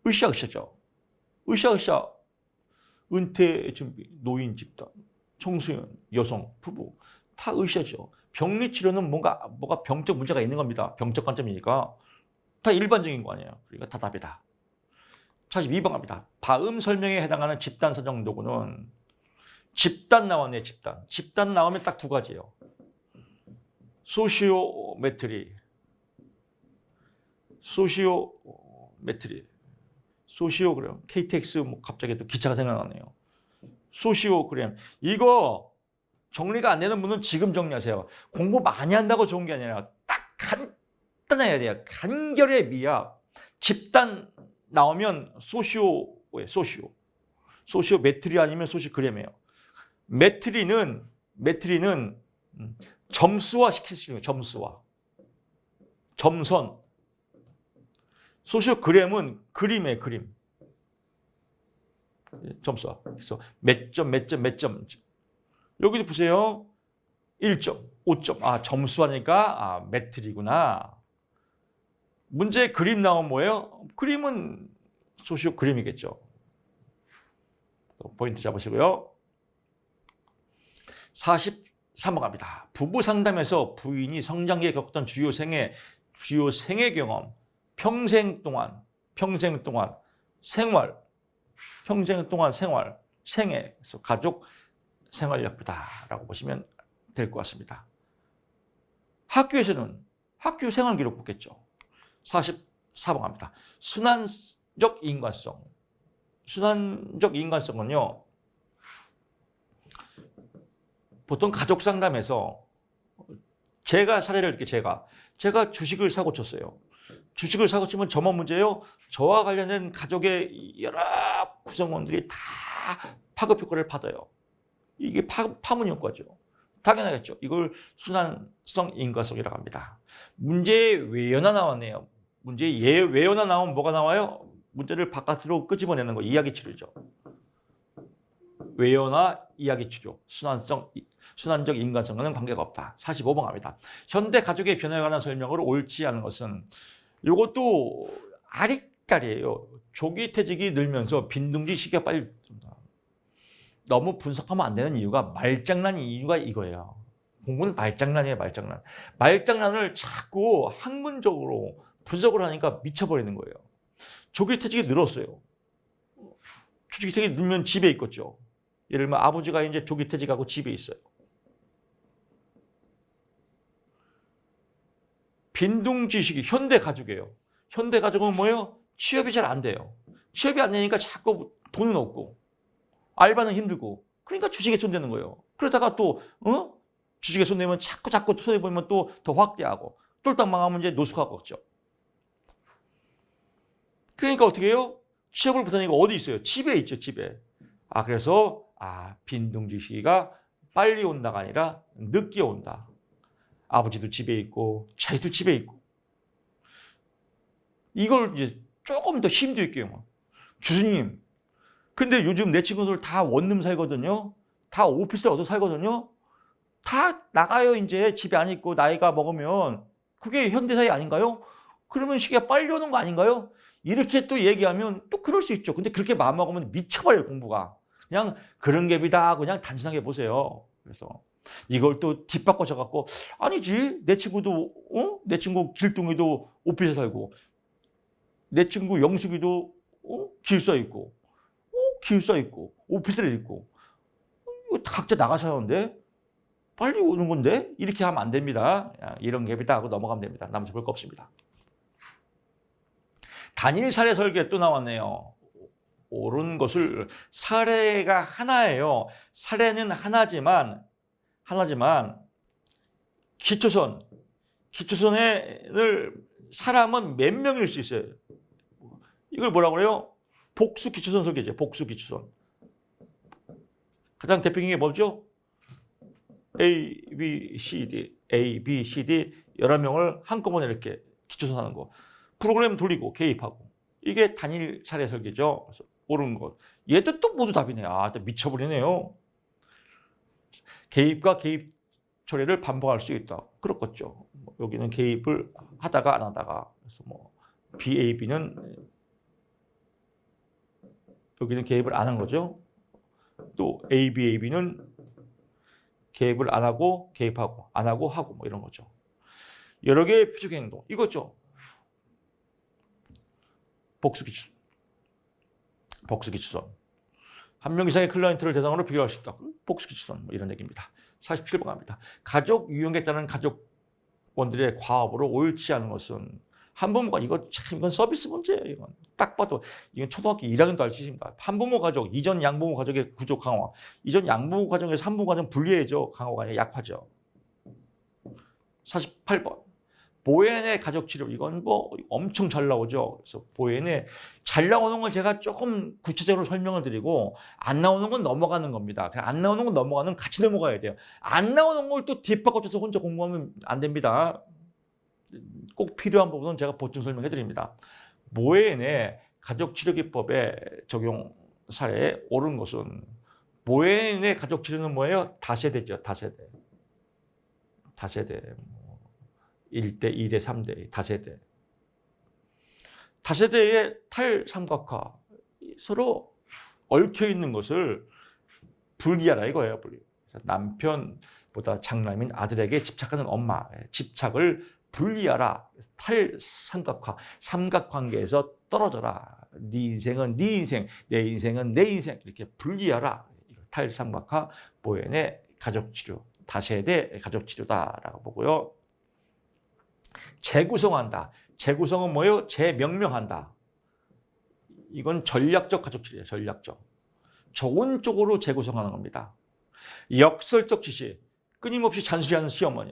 으쌰으쌰죠. 으쌰으쌰. 은퇴 준비, 노인 집단, 청소년, 여성, 부부 다 으쌰죠. 병리 치료는 뭐가 병적 문제가 있는 겁니다. 병적 관점이니까 다 일반적인 거 아니에요. 그러니까 다 답이다. 42번 갑니다. 다음 설명에 해당하는 집단 사정 도구는 집단 나왔네. 집단 나오면 딱 두 가지예요. 소시오메트리, 소시오그램, KTX 갑자기 또 기차가 생각나네요. 소시오그램 이거 정리가 안 되는 분은 지금 정리하세요. 공부 많이 한다고 좋은 게 아니라 딱 간단해야 돼요. 간결의 미학. 집단 나오면 소시오예요. 소시오메트리 아니면 소시오그램이에요. 메트리는 점수화 시킬 수 있는 거예요. 점선. 소시오그램은 그림이에요. 그림. 점수화. 그래서 몇 점. 여기도 보세요. 1점, 5점. 점수하니까 메트리구나. 문제 그림 나오면 뭐예요? 그림은 소시오 그림이겠죠. 포인트 잡으시고요. 43번 갑니다. 부부 상담에서 부인이 성장기에 겪었던 주요 생애 경험, 평생 동안 생활, 생애, 그래서 가족 생활력표다라고 보시면 될 것 같습니다. 학교에서는 학교 생활 기록 보겠죠. 44번 갑니다. 순환적 인간성은요, 보통 가족 상담에서 제가 사례를 이렇게 제가 주식을 사고 쳤어요. 주식을 사고 치면 저만 문제예요. 저와 관련된 가족의 여러 구성원들이 다 파급 효과를 받아요. 이게 파문 효과죠. 당연하겠죠. 이걸 순환성 인과성이라고 합니다. 문제에 외연화 나왔네요. 문제에 외연화 나오면 뭐가 나와요? 문제를 바깥으로 끄집어내는 거, 이야기 치료죠. 외연화 이야기 치료, 순환적 인간성과는 관계가 없다. 45번 갑니다. 현대 가족의 변화에 관한 설명으로 옳지 않은 것은, 이것도 아리까리예요. 조기 퇴직이 늘면서 빈둥지 시기가 빨리 너무 분석하면 안 되는 이유가, 말장난 이유가 이거예요. 공부는 말장난이에요, 말장난. 말장난을 자꾸 학문적으로 분석을 하니까 미쳐버리는 거예요. 조기 퇴직이 늘었어요. 조기 퇴직이 늘면 집에 있겠죠. 예를 들면 아버지가 이제 조기 퇴직하고 집에 있어요. 빈둥지 시기, 현대 가족이에요. 현대 가족은 뭐예요? 취업이 잘 안 돼요. 취업이 안 되니까 자꾸 돈은 없고, 알바는 힘들고, 그러니까 주식에 손대는 거예요. 그러다가 또 주식에 손대면 자꾸 손해보면 또 더 확대하고, 쫄딱 망하면 이제 노숙하겠죠. 그러니까 어떻게 해요? 취업을 못하니까 어디 있어요? 집에 있죠, 집에. 그래서 빈둥지 시기가 빨리 온다가 아니라 늦게 온다. 아버지도 집에 있고 자기도 집에 있고. 이걸 이제 조금 더 힘도 있게 교수님, 근데 요즘 내 친구들 다 원룸 살거든요. 다 오피스를 얻어 살거든요. 다 나가요. 이제 집에 안 있고 나이가 먹으면. 그게 현대사회 아닌가요? 그러면 시기가 빨리 오는 거 아닌가요? 이렇게 또 얘기하면 또 그럴 수 있죠. 근데 그렇게 마음먹으면 미쳐버려요, 공부가. 그냥 그런 갭이다. 그냥 단순하게 보세요. 그래서 이걸 또 뒷바꿔서 아니지. 내 친구도 내 친구 길동이도 오피스에 살고, 내 친구 영숙이도 기숙사에 있고, 기숙사에 있고, 오피스에 있고, 각자 나가 사는데 빨리 오는 건데 이렇게 하면 안 됩니다. 이런 갭이다 하고 넘어가면 됩니다. 남자 볼 거 없습니다. 단일 사례 설계 또 나왔네요. 옳은 것을, 사례가 하나예요. 사례는 하나지만 기초선을 사람은 몇 명일 수 있어요. 이걸 뭐라고 그래요? 복수 기초선 설계죠. 복수 기초선. 가장 대표적인 게 뭐죠? A, B, C, D 여러 명을 한꺼번에 이렇게 기초선 하는 거. 프로그램 돌리고 개입하고. 이게 단일 사례 설계죠. 그래서 옳은 것. 얘도 또 모두 답이네. 또 미쳐버리네요. 개입과 개입 처리를 반복할 수 있다. 그렇겠죠. 여기는 개입을 하다가 안 하다가. 그래서 BAB는 여기는 개입을 안 한 거죠. 또 ABAB는 개입을 안 하고 개입하고, 안 하고 하고 이런 거죠. 여러 개의 표적 행동. 이거죠. 복수기초선. 한 명 이상의 클라이언트를 대상으로 비교할 수 있다. 복수기초선 이런 얘기입니다. 47번 갑니다. 가족 유형에 따른 가족원들의 과업으로 옳지 않은 것은, 한부모가 이건 서비스 문제예요. 이건 딱 봐도 이건 초등학교 1학년도 알 수 있습니다. 한부모 가족, 이전 양부모 가족의 구조 강화. 이전 양부모 가정에서 한부모 가정 분리해죠. 강화가 아니라 약화죠. 48번. 보엔의 가족 치료. 이건 엄청 잘 나오죠. 그래서 보엔의 잘 나오는 걸 제가 조금 구체적으로 설명을 드리고, 안 나오는 건 넘어가는 겁니다. 안 나오는 건 넘어가는, 같이 넘어가야 돼요. 안 나오는 걸 또 뒷바꿔쳐서 혼자 공부하면 안 됩니다. 꼭 필요한 부분은 제가 보충 설명해 드립니다. 보엔의 가족 치료 기법의 적용 사례에 옳은 것은, 보엔의 가족 치료는 뭐예요? 다세대죠. 다세대. 1대, 2대, 3대, 다세대. 다세대의 탈삼각화, 서로 얽혀 있는 것을 분리하라 이거예요. 분리. 남편보다 장남인 아들에게 집착하는 엄마, 집착을 분리하라. 탈삼각화, 삼각관계에서 떨어져라. 네 인생은 네 인생, 내 인생은 내 인생, 이렇게 분리하라. 탈삼각화, 보현의 가족치료, 다세대 가족치료다라고 보고요. 재구성한다. 재구성은 뭐예요? 재명명한다. 이건 전략적 가족치료예요. 전략적. 좋은 쪽으로 재구성하는 겁니다. 역설적 지시, 끊임없이 잔소리하는 시어머니.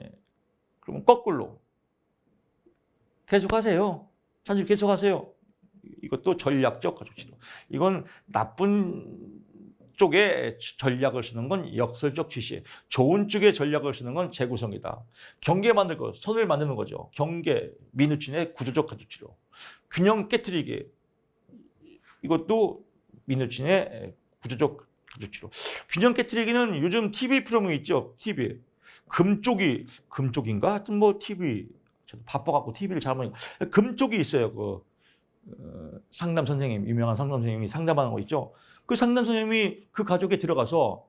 그러면 거꾸로 계속하세요. 잔소리 계속하세요. 이것도 전략적 가족치료. 이건 나쁜 쪽에 전략을 쓰는 건 역설적 지시, 좋은 쪽에 전략을 쓰는 건 재구성이다. 경계 만들 거, 선을 만드는 거죠. 경계, 민우친의 구조적 가족치료. 균형 깨트리기, 이것도 민우친의 구조적 가족치료. 균형 깨트리기는 요즘 TV 프로그램 있죠. TV. 금쪽인가? 하여튼 뭐 TV. 저도 바빠갖고 TV를 잘 보니까 금쪽이 있어요. 상담 선생님, 유명한 상담 선생님이 상담하는 거 있죠. 그 상담 선생님이 그 가족에 들어가서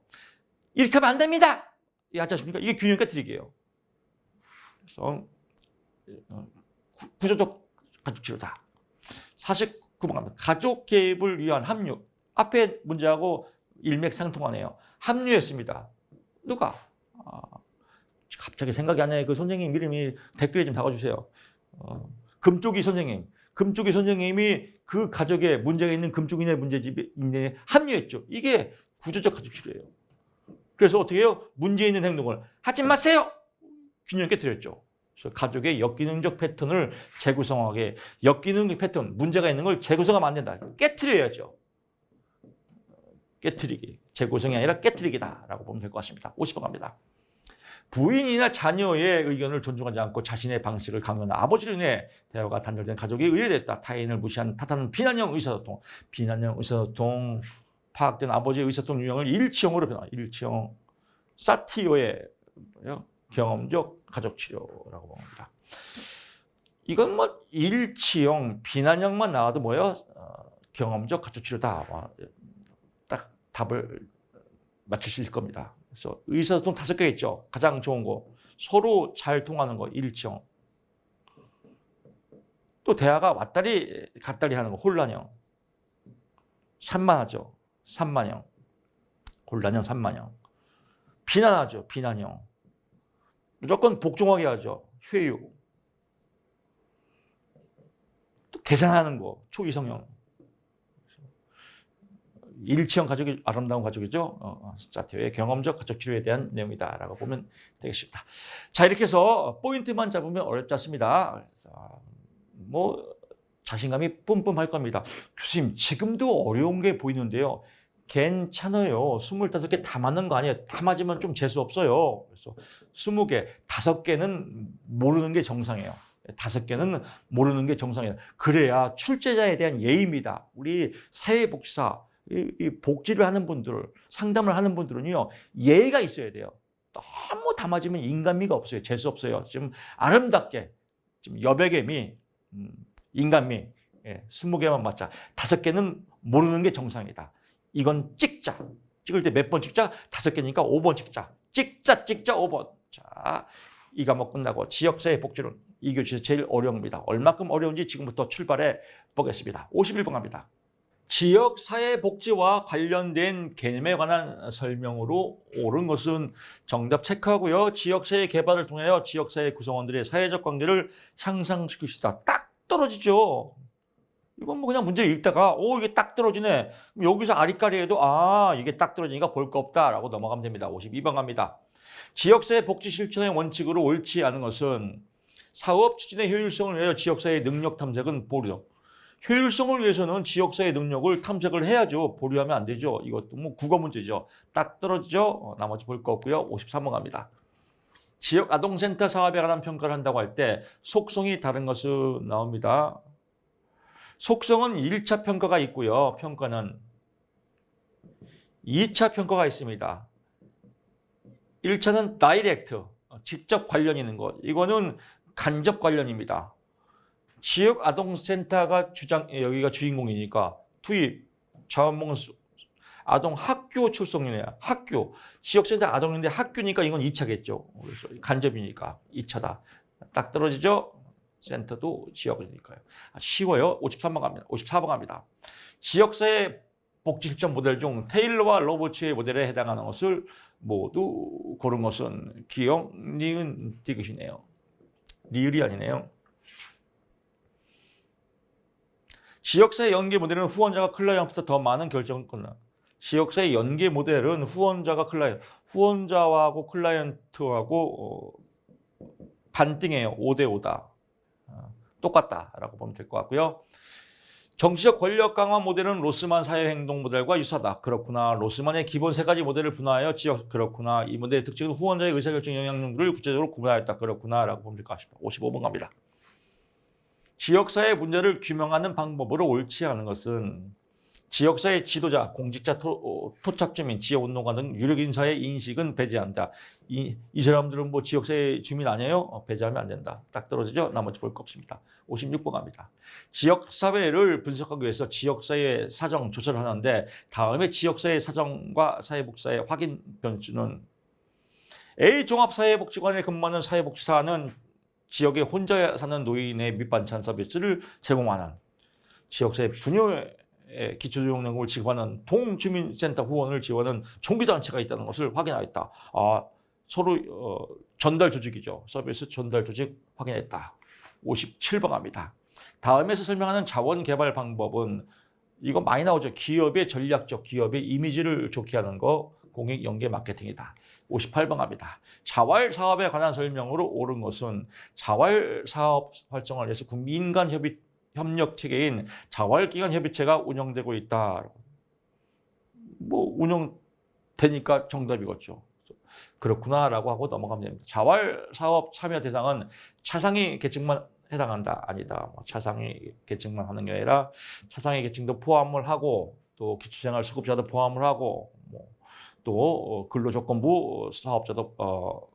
이렇게 하면 안 됩니다. 하지 않습니까? 이게 균형 깨트리기예요. 그래서 구조적 가족치료다. 49번 가족 개입을 위한 합류. 앞에 문제하고 일맥상통하네요. 합류했습니다. 누가? 갑자기 생각이 안 나요. 그 선생님 이름이 댓글에 좀 적어주세요. 금쪽이 선생님. 금쪽이 선생님이 그 가족에 문제가 있는 금쪽이네 문제집에 합류했죠. 이게 구조적 가족치료예요. 그래서 어떻게 해요? 문제 있는 행동을 하지 마세요. 균형 깨트렸죠. 그래서 가족의 역기능적 패턴을 재구성하게, 역기능적 패턴, 문제가 있는 걸 재구성하면 안 된다. 깨트려야죠. 깨트리기. 재구성이 아니라 깨트리기다라고 보면 될 것 같습니다. 50번 갑니다. 부인이나 자녀의 의견을 존중하지 않고 자신의 방식을 강요하는 아버지로 인해 대화가 단절된 가족이 의뢰됐다. 타인을 무시한 탓하는 비난형 의사소통. 비난형 의사소통, 파악된 아버지의 의사소통 유형을 일치형으로 변화. 일치형. 사티오의 경험적 가족치료라고 봅니다. 이건 뭐 일치형, 비난형만 나와도 뭐예요? 경험적 가족치료다. 딱 답을 맞추실 겁니다. 그래서 의사소통 5개 있죠. 가장 좋은 거. 서로 잘 통하는 거, 일치형. 또 대화가 왔다리 갔다리 하는 거, 혼란형. 산만하죠. 산만형. 혼란형, 산만형. 비난하죠. 비난형. 무조건 복종하게 하죠. 회유. 또 계산하는 거, 초이성형. 일치형 가족이 아름다운 가족이죠. 사티오의 경험적 가족치료에 대한 내용이다라고 보면 되겠습니다. 자, 이렇게 해서 포인트만 잡으면 어렵지 않습니다. 뭐 자신감이 뿜뿜할 겁니다. 교수님, 지금도 어려운 게 보이는데요. 괜찮아요. 25개 다 맞는 거 아니에요. 다 맞으면 좀 재수 없어요. 그래서 20개, 5개는 모르는 게 정상이에요. 5개는 모르는 게 정상이에요. 그래야 출제자에 대한 예의입니다. 우리 사회복지사, 이 복지를 하는 분들, 상담을 하는 분들은요, 예의가 있어야 돼요. 너무 다 맞으면 인간미가 없어요. 재수 없어요. 지금 아름답게, 지금 여백의 미, 인간미, 20개만 맞자. 5개는 모르는 게 정상이다. 이건 찍자. 찍을 때 몇 번 찍자? 5개니까 5번 찍자. 찍자 5번. 자, 이 과목 끝나고 지역사회 복지론, 이 교시에서 제일 어려웁니다. 얼마큼 어려운지 지금부터 출발해 보겠습니다. 51번 갑니다. 지역사회복지와 관련된 개념에 관한 설명으로 옳은 것은 정답 체크하고요. 지역사회 개발을 통하여 지역사회 구성원들의 사회적 관계를 향상시킬 수 있다. 딱 떨어지죠. 이건 뭐 그냥 문제를 읽다가 이게 딱 떨어지네. 그럼 여기서 아리까리해도 이게 딱 떨어지니까 볼 거 없다라고 넘어가면 됩니다. 52번 갑니다. 지역사회 복지 실천의 원칙으로 옳지 않은 것은 사업 추진의 효율성을 위하여 지역사회 능력 탐색은 보류. 효율성을 위해서는 지역사회 능력을 탐색을 해야죠. 보류하면 안 되죠. 이것도 뭐 국어 문제죠. 딱 떨어지죠. 나머지 볼 거 없고요. 53번 갑니다. 지역 아동센터 사업에 관한 평가를 한다고 할 때 속성이 다른 것은 나옵니다. 속성은 1차 평가가 있고요. 평가는 2차 평가가 있습니다. 1차는 다이렉트, 직접 관련 있는 것. 이거는 간접 관련입니다. 지역 아동센터가 여기가 주인공이니까 투입, 자원봉은 아동 학교 출석률이에요. 학교. 지역센터 아동인데 학교니까 이건 2차겠죠. 그래서 간접이니까 2차다. 딱 떨어지죠? 센터도 지역이니까요. 쉬워요. 53번 갑니다. 54번 갑니다. 지역사회 복지 실천 모델 중 테일러와 로버츠의 모델에 해당하는 것을 모두 고른 것은 기억, 니은, 디귿이네요. 리을이 아니네요. 지역사회 연계 모델은 후원자가 클라이언트보다 더 많은 결정을 끊는. 지역사회 연계 모델은 후원자가 후원자하고 클라이언트하고 반띵해요. 5대5다. 똑같다라고 보면 될 것 같고요. 정치적 권력 강화 모델은 로스만 사회행동 모델과 유사하다. 그렇구나. 로스만의 기본 세 가지 모델을 분화하여 지역. 그렇구나. 이 모델의 특징은 후원자의 의사결정 영향력을 구체적으로 구분하였다. 그렇구나. 라고 보면 될 것 같습니다. 55번 갑니다. 지역사회 문제를 규명하는 방법으로 옳지 않은 것은 지역사회 지도자, 공직자, 토착주민, 지역운동가 등 유력인사의 인식은 배제한다. 이 사람들은 뭐 지역사회 주민 아니에요? 배제하면 안 된다. 딱 떨어지죠? 나머지 볼 거 없습니다. 56번 갑니다. 지역사회를 분석하기 위해서 지역사회 사정 조사를 하는데 다음에 지역사회 사정과 사회복지사의 확인 변수는 A 종합사회복지관에 근무하는 사회복지사는 지역에 혼자 사는 노인의 밑반찬 서비스를 제공하는 지역사회 분야의 기초조정령을 지급하는 동주민센터 후원을 지원하는 종교단체가 있다는 것을 확인하였다. 서로 전달 조직이죠. 서비스 전달 조직 확인했다. 57번 갑니다. 다음에서 설명하는 자원개발 방법은 이거 많이 나오죠. 기업의 전략적, 기업의 이미지를 좋게 하는 거 공익 연계 마케팅이다. 58번 갑니다. 자활 사업에 관한 설명으로 옳은 것은 자활 사업 활성화를 위해서 민간 협력 체계인 자활기관협의체가 운영되고 있다. 뭐 운영되니까 정답이겠죠. 그렇구나라고 하고 넘어가면 됩니다. 자활 사업 참여 대상은 차상위 계층만 해당한다. 아니다. 차상위 계층만 하는 게 아니라 차상위 계층도 포함을 하고 또 기초생활 수급자도 포함을 하고 또 근로조건부 사업자도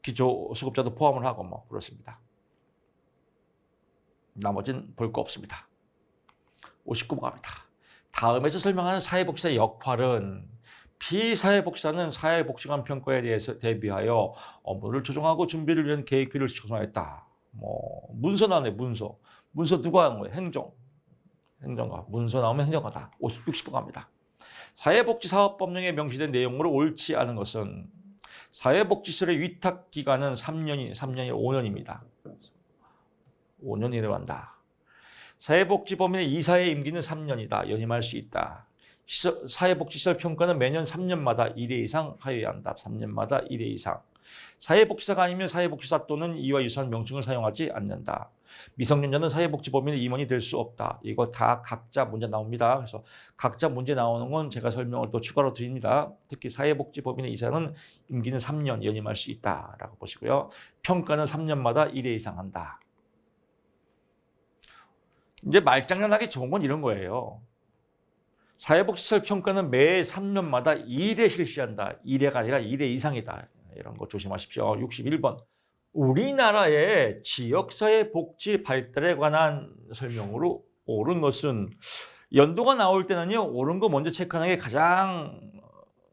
기초 수급자도 포함을 하고 그렇습니다. 나머지는 볼 거 없습니다. 59번 갑니다. 다음에서 설명하는 사회복지사의 역할은 비사회복지사는 사회복지관 평가에 대해서 대비하여 업무를 조정하고 준비를 위한 계획표를 작성했다. 문서 나오네, 문서. 문서 누가 하는 거예요? 행정가. 문서 나오면 행정가다. 60번 갑니다. 사회복지사업법령에 명시된 내용으로 옳지 않은 것은 사회복지시설의 위탁기간은 3년이 5년입니다. 5년이라고 한다. 사회복지법인의 이사의 임기는 3년이다. 연임할 수 있다. 사회복지시설 평가는 매년 3년마다 1회 이상 하여야 한다. 3년마다 1회 이상. 사회복지사가 아니면 사회복지사 또는 이와 유사한 명칭을 사용하지 않는다. 미성년자는 사회복지법인의 임원이 될 수 없다. 이거 다 각자 문제 나옵니다. 그래서 각자 문제 나오는 건 제가 설명을 또 추가로 드립니다. 특히 사회복지법인의 이사는 임기는 3년 연임할 수 있다라고 보시고요. 평가는 3년마다 1회 이상 한다. 이제 말장난하기 좋은 건 이런 거예요. 사회복지시설 평가는 매 3년마다 1회 실시한다. 1회가 아니라 1회 이상이다. 이런 거 조심하십시오. 61번. 우리나라의 지역사회 복지 발달에 관한 설명으로 옳은 것은 연도가 나올 때는요. 옳은 거 먼저 체크하는 게 가장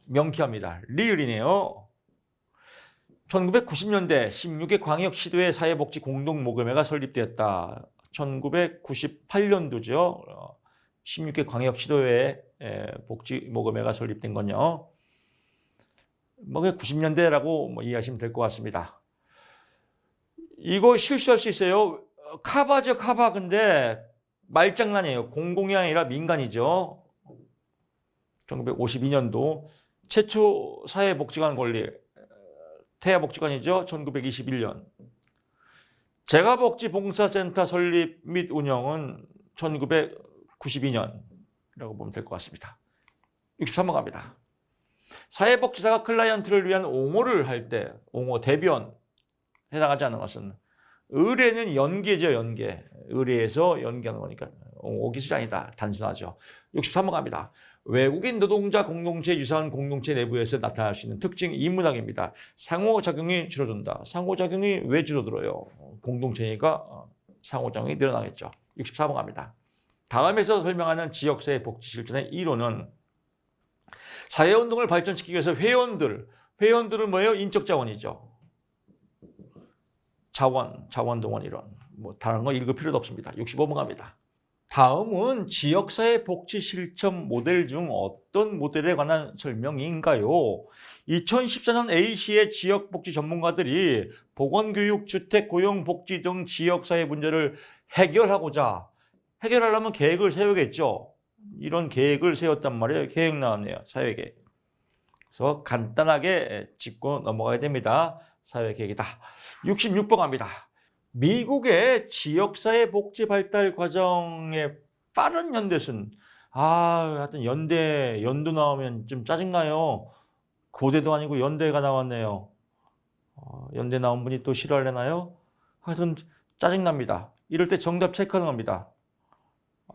명쾌합니다. 리을이네요. 1990년대 16개 광역시도의 사회복지 공동모금회가 설립되었다. 1998년도죠. 16개 광역시도의 복지모금회가 설립된 건요. 90년대라고 이해하시면 될 것 같습니다. 이거 실수할 수 있어요. 카바죠, 카바. 근데 말장난이에요. 공공이 아니라 민간이죠. 1952년도 최초 사회복지관 건립, 태아복지관이죠. 1921년. 재가복지봉사센터 설립 및 운영은 1992년이라고 보면 될 것 같습니다. 63번 갑니다. 사회복지사가 클라이언트를 위한 옹호를 할 때, 옹호 대변 해당하지 않는 것은 의뢰는 연계죠, 연계. 의뢰에서 연계하는 거니까 옹호 기술이 아니다. 단순하죠. 63번 갑니다. 외국인 노동자 공동체 유사한 공동체 내부에서 나타날 수 있는 특징 인문학입니다. 상호작용이 줄어든다. 상호작용이 왜 줄어들어요? 공동체니까 상호작용이 늘어나겠죠. 64번 갑니다. 다음에서 설명하는 지역사회 복지 실천의 이론은 사회운동을 발전시키기 위해서 회원들은 뭐예요? 인적 자원이죠. 자원동원 이론. 뭐 다른 거 읽을 필요도 없습니다. 65번 갑니다. 다음은 지역사회 복지 실천 모델 중 어떤 모델에 관한 설명인가요? 2014년 A시의 지역복지 전문가들이 보건교육, 주택, 고용, 복지 등 지역사회 문제를 해결하려면 계획을 세우겠죠. 이런 계획을 세웠단 말이에요. 계획 나왔네요. 사회계획. 그래서 간단하게 짚고 넘어가야 됩니다. 사회계획이다. 66번 갑니다. 미국의 지역사회 복지 발달 과정의 빠른 연대순. 하여튼 연도 나오면 좀 짜증나요. 고대도 아니고 연대가 나왔네요. 연대 나온 분이 또 싫어하려나요? 하여튼 짜증납니다. 이럴 때 정답 체크하는 겁니다.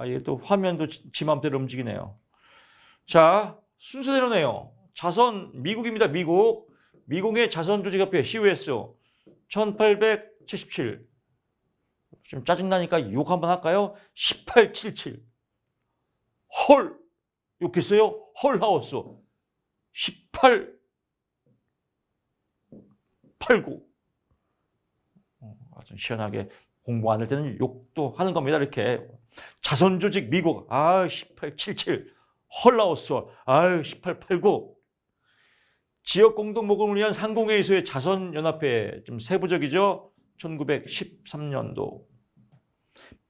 이게 또 화면도 지 맘대로 움직이네요. 자, 순서대로네요. 미국입니다. 미국의 자선조직협회 COS 1877. 좀 짜증나니까 욕 한번 할까요? 1877. 헐! 욕했어요? 헐하우스 1889. 아주 시원하게 공부 안 할 때는 욕도 하는 겁니다. 이렇게 자선조직 미국 1877. 헐하우스 1889. 지역공동모금을 위한 상공회의소의 자선연합회, 좀 세부적이죠. 1913년도.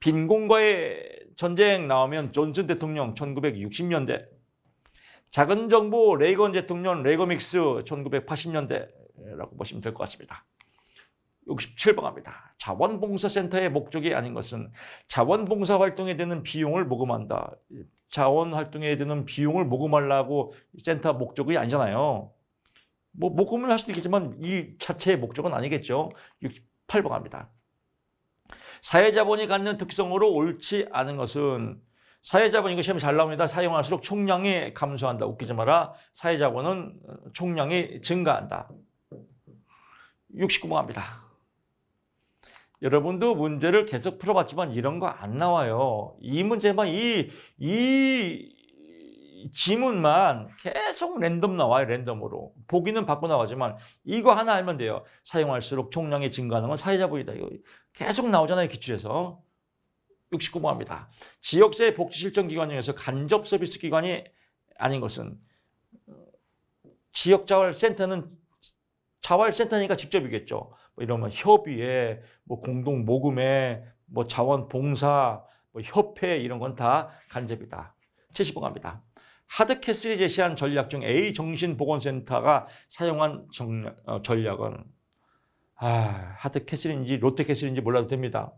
빈곤과의 전쟁 나오면 존슨 대통령 1960년대. 작은 정부 레이건 대통령 레거믹스 1980년대라고 보시면 될 것 같습니다. 67번 갑니다. 자원봉사센터의 목적이 아닌 것은 자원봉사 활동에 드는 비용을 모금한다. 자원활동에 드는 비용을 모금하려고 센터 목적이 아니잖아요. 뭐 모금을 할 수도 있겠지만 이 자체의 목적은 아니겠죠. 68번 갑니다. 사회자본이 갖는 특성으로 옳지 않은 것은 사회자본 이거 시험에 잘 나옵니다. 사용할수록 총량이 감소한다. 웃기지 마라. 사회자본은 총량이 증가한다. 69번 갑니다. 여러분도 문제를 계속 풀어봤지만 이런 거 안 나와요. 이 문제만 이 지문만 계속 랜덤 나와요. 랜덤으로. 보기는 바꿔 나가지만 이거 하나 알면 돼요. 사용할수록 총량이 증가하는 건 사회자본이다. 이거 계속 나오잖아요. 기출에서. 69번 합니다. 지역사회 복지실천기관 중에서 간접 서비스 기관이 아닌 것은 지역자활센터는 자활센터니까 직접이겠죠. 뭐 이러면 협의회, 뭐 공동모금회, 뭐 자원봉사, 뭐 협회 이런 건 다 간접이다. 70번 갑니다. 하드캐슬이 제시한 전략 중 A정신보건센터가 사용한 전략은 하드캐슬인지 롯데캐슬인지 몰라도 됩니다.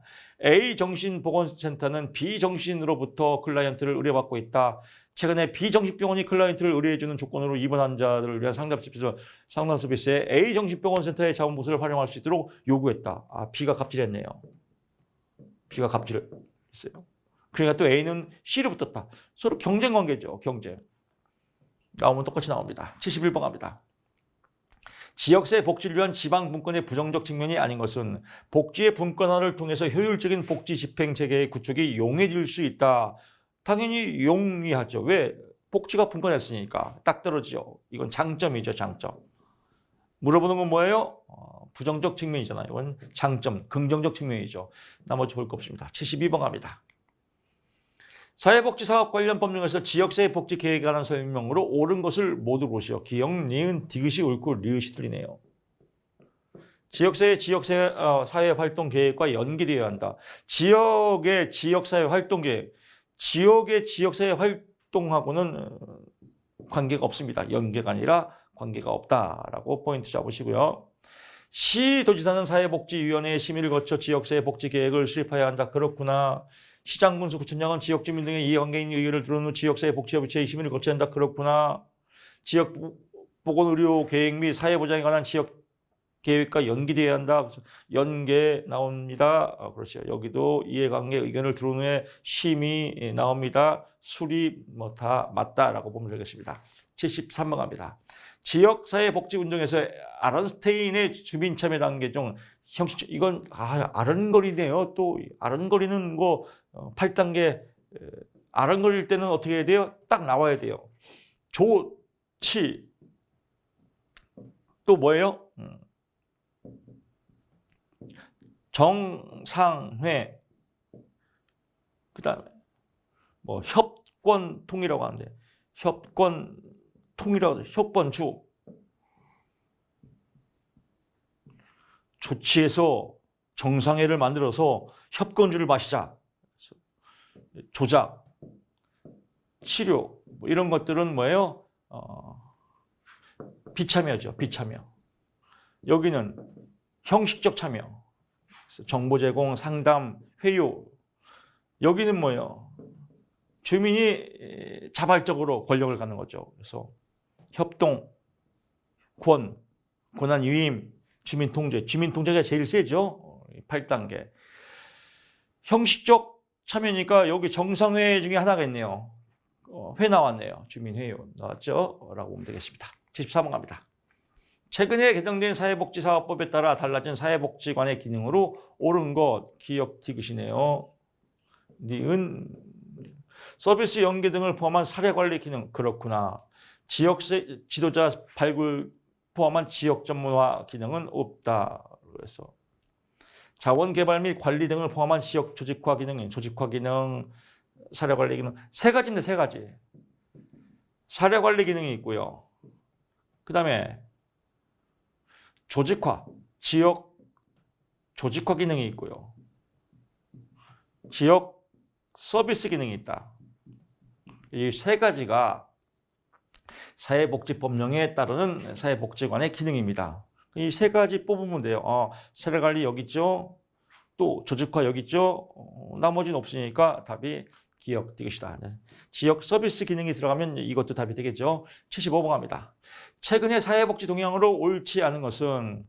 A정신보건센터는 B정신으로부터 클라이언트를 의뢰받고 있다. 최근에 B정신병원이 클라이언트를 의뢰해주는 조건으로 입원 환자들을 위한 상담 서비스에 A정신병원센터의 자원보수를 활용할 수 있도록 요구했다. B가 갑질했네요. B가 갑질했어요. 그러니까 또 A는 C를 붙었다. 서로 경쟁 관계죠. 경쟁. 나오면 똑같이 나옵니다. 71번 갑니다. 지역사회 복지를 위한 지방 분권의 부정적 측면이 아닌 것은 복지의 분권화를 통해서 효율적인 복지 집행 체계의 구축이 용이해질 수 있다. 당연히 용이하죠. 왜? 복지가 분권했으니까 딱 떨어지죠. 이건 장점이죠. 장점. 물어보는 건 뭐예요? 부정적 측면이잖아요. 이건 장점, 긍정적 측면이죠. 나머지 볼 거 없습니다. 72번 갑니다. 사회복지사업 관련 법령에서 지역사회 복지 계획에 관한 설명으로 옳은 것을 모두 보시오. 기역, 니은, 디귿이 옳고 리읒이 틀리네요. 지역사회 활동 계획과 연계되어야 한다. 지역의 지역사회 활동 계획, 지역의 지역사회 활동하고는 관계가 없습니다. 연계가 아니라 관계가 없다라고 포인트 잡으시고요. 시도지사는 사회복지위원회의 심의를 거쳐 지역사회 복지 계획을 수립해야 한다. 그렇구나. 시장, 군수, 구청장은 지역 주민 등의 이해관계인 의견을 들은 후 지역사회 복지협의체의 심의를 거쳐야 한다. 그렇구나. 지역 보건의료 계획 및 사회보장에 관한 지역 계획과 연계되어야 한다. 연계 나옵니다. 그렇죠. 여기도 이해관계 의견을 들은 후에 심의 나옵니다. 수립 다 맞다라고 보면 되겠습니다. 73번 갑니다. 지역사회복지운동에서 아른스테인의 주민참여 단계 중 형식, 이건 아른거리네요. 또 아른거리는 거 8단계 아른거릴 때는 어떻게 해야 돼요? 딱 나와야 돼요. 조치 또 뭐예요? 정상회, 그다음에 뭐 협권통이라고 하는데 협권통이라고 하죠. 협권주. 조치해서 정상회를 만들어서 협권주를 마시자. 조작, 치료 뭐 이런 것들은 뭐예요? 비참여죠. 비참여. 여기는 형식적 참여. 정보 제공, 상담, 회유. 여기는 뭐예요? 주민이 자발적으로 권력을 갖는 거죠. 그래서 협동, 권한 위임, 주민 통제. 주민 통제가 제일 세죠. 8단계. 형식적 참여니까 여기 정상회 중에 하나가 있네요. 회 나왔네요. 주민회의 나왔죠? 라고 보면 되겠습니다. 74번 갑니다. 최근에 개정된 사회복지사업법에 따라 달라진 사회복지관의 기능으로 옳은 것, 기억 디귿이네요. 니은 서비스 연계 등을 포함한 사례관리 기능. 그렇구나. 지역 지도자 발굴 포함한 지역 전문화 기능은 없다. 그래서 자원개발 및 관리 등을 포함한 지역 조직화 기능, 사례관리 기능. 세 가지입니다. 세 가지. 사례관리 기능이 있고요. 그 다음에 조직화, 지역 조직화 기능이 있고요. 지역 서비스 기능이 있다. 이 세 가지가 사회복지법령에 따르는 사회복지관의 기능입니다. 이 세 가지 뽑으면 돼요. 사례관리 여기 있죠. 또 조직화 여기 있죠. 나머지는 없으니까 답이 기억 디귿이다. 지역 서비스 기능이 들어가면 이것도 답이 되겠죠. 75번 갑니다. 최근에 사회복지 동향으로 옳지 않은 것은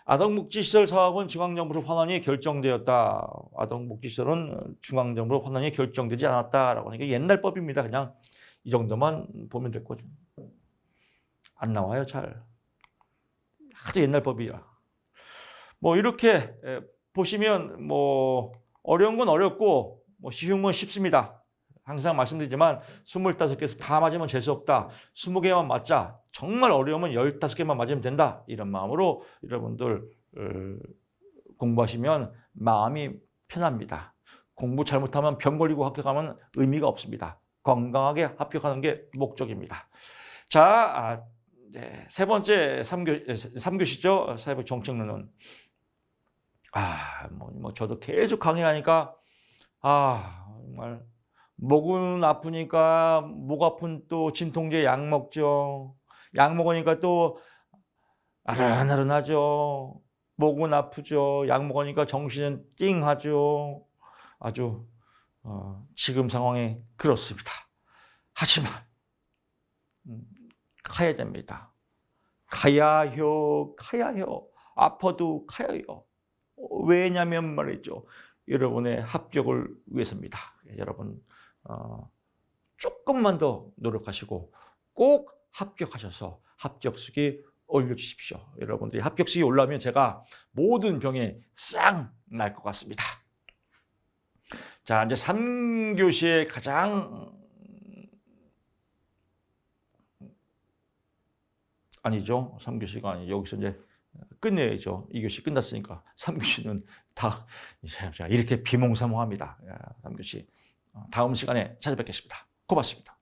아동복지시설 사업은 중앙정부로 환원이 결정되었다. 아동복지시설은 중앙정부로 환원이 결정되지 않았다라고 하는 게 옛날 법입니다. 그냥 이 정도만 보면 될 거죠. 안 나와요, 잘. 아주 옛날 법이야. 뭐 이렇게 보시면 뭐 어려운 건 어렵고 뭐 쉬운 건 쉽습니다. 항상 말씀드리지만 25개에서 다 맞으면 재수없다. 20개만 맞자. 정말 어려우면 15개만 맞으면 된다. 이런 마음으로 여러분들 공부하시면 마음이 편합니다. 공부 잘못하면 병 걸리고 합격하면 의미가 없습니다. 건강하게 합격하는 게 목적입니다. 자, 네, 세 번째 3교시죠. 사회복 정책론은. 뭐 저도 계속 강의하니까 정말 목은 아프니까 목 아픈 또 진통제 약 먹죠. 약 먹으니까 또 아른아른하죠. 목은 아프죠. 약 먹으니까 정신은 띵하죠. 아주 지금 상황이 그렇습니다. 하지만 가야 됩니다. 가야요. 아파도 가야요. 왜냐면 말이죠. 여러분의 합격을 위해서입니다. 여러분 조금만 더 노력하시고 꼭 합격하셔서 합격수기 올려주십시오. 여러분들이 합격수기 올라오면 제가 모든 병에 싹 날 것 같습니다. 자, 이제 3교시의 가장 아니죠. 3교시가 아니죠. 여기서 이제 끝내야죠. 2교시 끝났으니까 3교시는 다 이렇게 비몽사몽합니다. 3교시 다음 시간에 찾아뵙겠습니다. 고맙습니다.